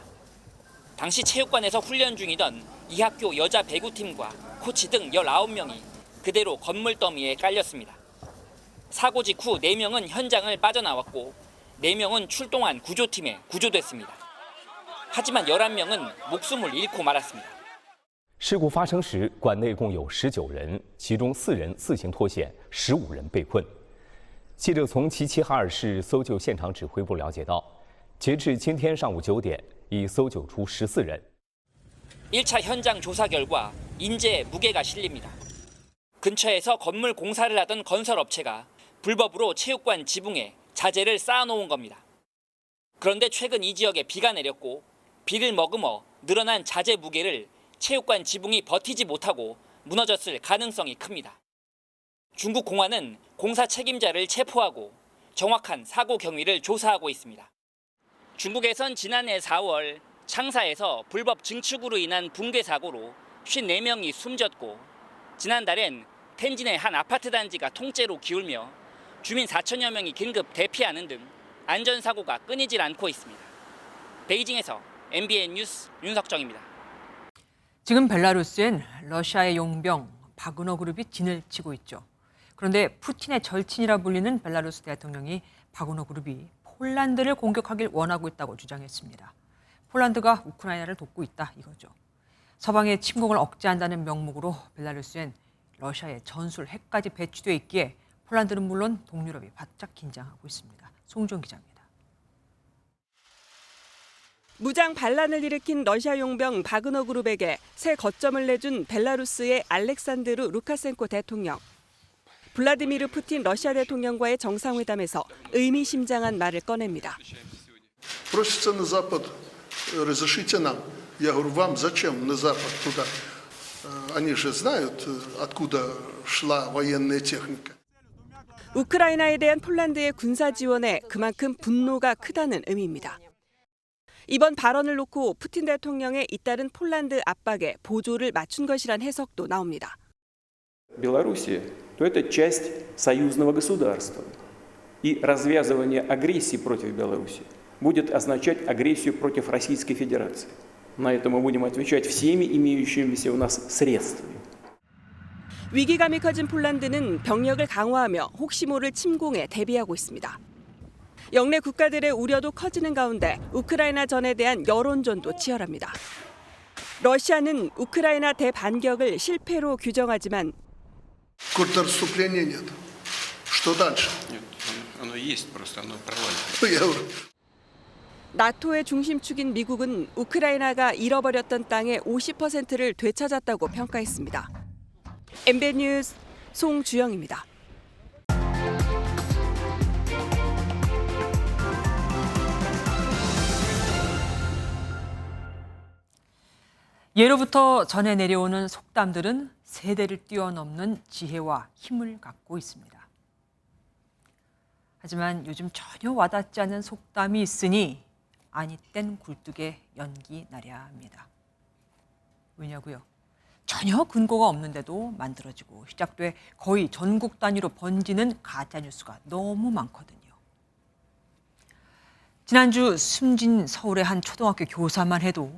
당시 체육관에서 훈련 중이던 이 학교 여자 배구팀과 코치 등 19명이 그대로 건물 더미에 깔렸습니다. 사고 직후 4명은 현장을 빠져나왔고 4명은 출동한 구조팀에 구조됐습니다. 하지만 11명은 목숨을 잃고 말았습니다. 事故发生时，馆内共有19人，其中4人自行脱险，15人被困。记者从齐齐哈尔市搜救现场指挥部了解到，截至今天上午9点，已搜救出14人。 1차 현장 조사 결과 인재에 무게가 실립니다. 근처에서 건물 공사를 하던 건설업체가 불법으로 체육관 지붕에 자재를 쌓아놓은 겁니다. 그런데 최근 이 지역에 비가 내렸고 비를 머금어 늘어난 자재 무게를 체육관 지붕이 버티지 못하고 무너졌을 가능성이 큽니다. 중국 공안은 공사 책임자를 체포하고 정확한 사고 경위를 조사하고 있습니다. 중국에선 지난해 4월 창사에서 불법 증축으로 인한 붕괴 사고로 54명이 숨졌고 지난달엔 텐진의 한 아파트 단지가 통째로 기울며 주민 4천여 명이 긴급 대피하는 등 안전사고가 끊이질 않고 있습니다. 베이징에서 MBN 뉴스 윤석정입니다. 지금 벨라루스엔 러시아의 용병 바그너 그룹이 진을 치고 있죠. 그런데 푸틴의 절친이라 불리는 벨라루스 대통령이 바그너 그룹이 폴란드를 공격하길 원하고 있다고 주장했습니다. 폴란드가 우크라이나를 돕고 있다 이거죠. 서방의 침공을 억제한다는 명목으로 벨라루스엔 러시아의 전술 핵까지 배치돼 있기에 폴란드는 물론 동유럽이 바짝 긴장하고 있습니다. 송종 기자입니다. 무장 반란을 일으킨 러시아 용병 바그너 그룹에게 새 거점을 내준 벨라루스의 알렉산드르 루카센코 대통령. 블라디미르 푸틴 러시아 대통령과의 정상회담에서 의미심장한 말을 꺼냅니다. Просится на Запад, разрешите нам. Я говорю, вам зачем на Запад туда? Они же знают, откуда шла военная техника. 우크라이나에 대한 폴란드의 군사 지원에 그만큼 분노가 크다는 의미입니다. 이번 발언을 놓고 푸틴 대통령의 잇따른 폴란드 압박에 보조를 맞춘 것이란 해석도 나옵니다. Белоруссия, то это часть союзного государства. И развязывание агрессии против Беларуси будет означать агрессию против Российской Федерации. На это мы будем отвечать всеми имеющимися у нас средствами. 위기감이 커진 폴란드는 병력을 강화하며 혹시 모를 침공에 대비하고 있습니다. 영내 국가들의 우려도 커지는 가운데 우크라이나 전에 대한 여론전도 치열합니다. 러시아는 우크라이나 대반격을 실패로 규정하지만 Контрнаступления нет. Что дальше? Нет, оно есть, просто оно проваливается. 나토의 중심축인 미국은 우크라이나가 잃어버렸던 땅의 50%를 되찾았다고 평가했습니다. MBN 뉴스 송주영입니다. 예로부터 전해 내려오는 속담들은 세대를 뛰어넘는 지혜와 힘을 갖고 있습니다. 하지만 요즘 전혀 와닿지 않는 속담이 있으니 아니 땐 굴뚝에 연기 나랴 합니다. 왜냐고요? 전혀 근거가 없는데도 만들어지고 시작돼 거의 전국 단위로 번지는 가짜뉴스가 너무 많거든요. 지난주 숨진 서울의 한 초등학교 교사만 해도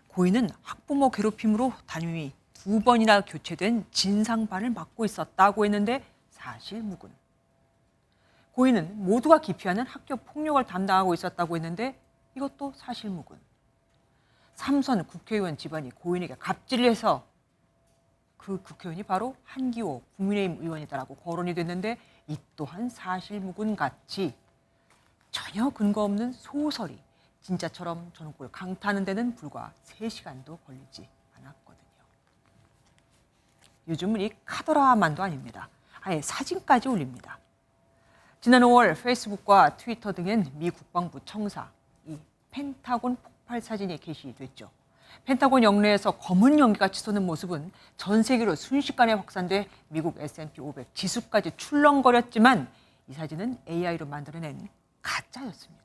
고인은 학부모 괴롭힘으로 담임이 2번이나 교체된 진상반을 맡고 있었다고 했는데 사실 무근. 고인은 모두가 기피하는 학교 폭력을 담당하고 있었다고 했는데 이것도 사실 무근. 3선 국회의원 집안이 고인에게 갑질을 해서 그 국회의원이 바로 한기호 국민의힘 의원이다라고 거론이 됐는데 이 또한 사실무근 같이 전혀 근거 없는 소설이 진짜처럼 전국을 강타하는 데는 불과 3시간도 걸리지 않았거든요. 요즘은 이 카더라만도 아닙니다. 아예 사진까지 올립니다. 지난 5월 페이스북과 트위터 등엔 미 국방부 청사, 이 펜타곤 폭발 사진이 게시됐죠. 펜타곤 영내에서 검은 연기가 치솟는 모습은 전 세계로 순식간에 확산돼 미국 S&P 500 지수까지 출렁거렸지만 이 사진은 AI로 만들어낸 가짜였습니다.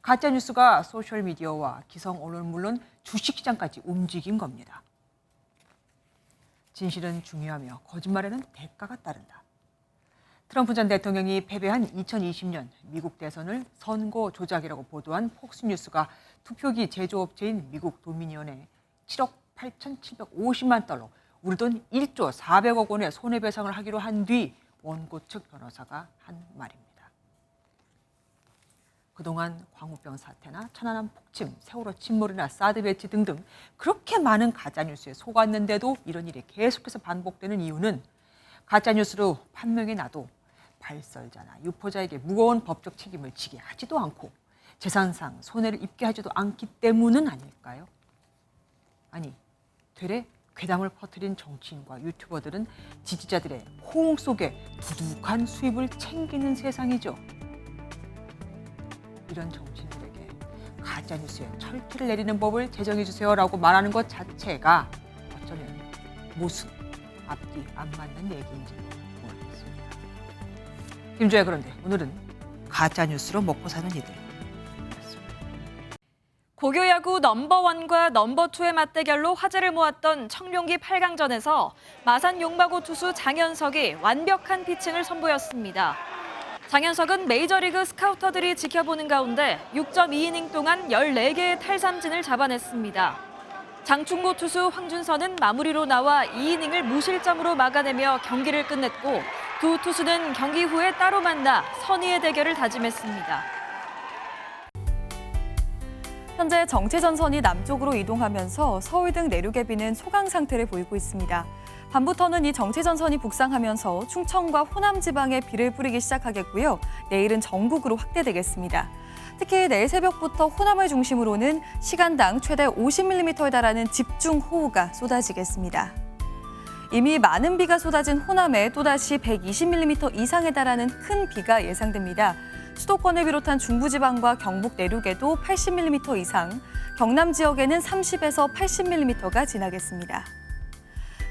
가짜뉴스가 소셜미디어와 기성 언론 물론 주식시장까지 움직인 겁니다. 진실은 중요하며 거짓말에는 대가가 따른다. 트럼프 전 대통령이 패배한 2020년 미국 대선을 선거 조작이라고 보도한 폭스뉴스가 투표기 제조업체인 미국 도미니언에 7억 8,750만 달러, 우리 돈 1조 400억 원의 손해배상을 하기로 한 뒤 원고 측 변호사가 한 말입니다. 그동안 광우병 사태나 천안함 폭침, 세월호 침몰이나 사드 배치 등등 그렇게 많은 가짜뉴스에 속았는데도 이런 일이 계속해서 반복되는 이유는 가짜뉴스로 판명이 나도 발설자나 유포자에게 무거운 법적 책임을 지게 하지도 않고 재산상 손해를 입게 하지도 않기 때문은 아닐까요? 아니, 되레 괴담을 퍼뜨린 정치인과 유튜버들은 지지자들의 호응 속에 두둑한 수입을 챙기는 세상이죠. 이런 정치인들에게 가짜뉴스에 철퇴를 내리는 법을 제정해주세요라고 말하는 것 자체가 어쩌면 모순, 앞뒤 안 맞는 얘기인지도 모르겠습니다. 김주혜 그런데 오늘은 가짜뉴스로 먹고 사는 이들. 고교야구 넘버1과 넘버2의 맞대결로 화제를 모았던 청룡기 8강전에서 마산 용마고 투수 장현석이 완벽한 피칭을 선보였습니다. 장현석은 메이저리그 스카우터들이 지켜보는 가운데 6.2이닝 동안 14개의 탈삼진을 잡아냈습니다. 장충고 투수 황준선은 마무리로 나와 2이닝을 무실점으로 막아내며 경기를 끝냈고 두 투수는 경기 후에 따로 만나 선의의 대결을 다짐했습니다. 현재 정체전선이 남쪽으로 이동하면서 서울 등 내륙의 비는 소강 상태를 보이고 있습니다. 밤부터는 이 정체전선이 북상하면서 충청과 호남 지방에 비를 뿌리기 시작하겠고요. 내일은 전국으로 확대되겠습니다. 특히 내일 새벽부터 호남을 중심으로는 시간당 최대 50mm에 달하는 집중호우가 쏟아지겠습니다. 이미 많은 비가 쏟아진 호남에 또다시 120mm 이상에 달하는 큰 비가 예상됩니다. 수도권을 비롯한 중부지방과 경북 내륙에도 80mm 이상, 경남 지역에는 30에서 80mm가 지나겠습니다.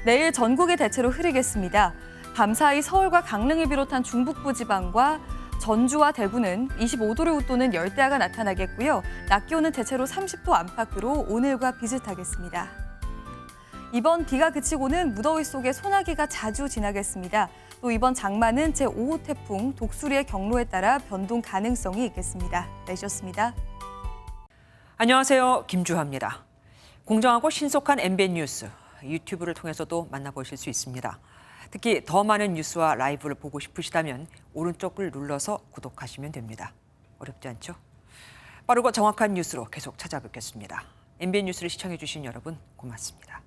내일 전국이 대체로 흐리겠습니다. 밤사이 서울과 강릉을 비롯한 중북부 지방과 전주와 대구는 25도를 웃도는 열대야가 나타나겠고요. 낮 기온은 대체로 30도 안팎으로 오늘과 비슷하겠습니다. 이번 비가 그치고는 무더위 속에 소나기가 자주 지나겠습니다. 또 이번 장마는 제5호 태풍 독수리의 경로에 따라 변동 가능성이 있겠습니다. 내주셨습니다. 안녕하세요. 김주하입니다. 공정하고 신속한 MBN 뉴스, 유튜브를 통해서도 만나보실 수 있습니다. 특히 더 많은 뉴스와 라이브를 보고 싶으시다면 오른쪽을 눌러서 구독하시면 됩니다. 어렵지 않죠? 빠르고 정확한 뉴스로 계속 찾아뵙겠습니다. MBN 뉴스를 시청해주신 여러분 고맙습니다.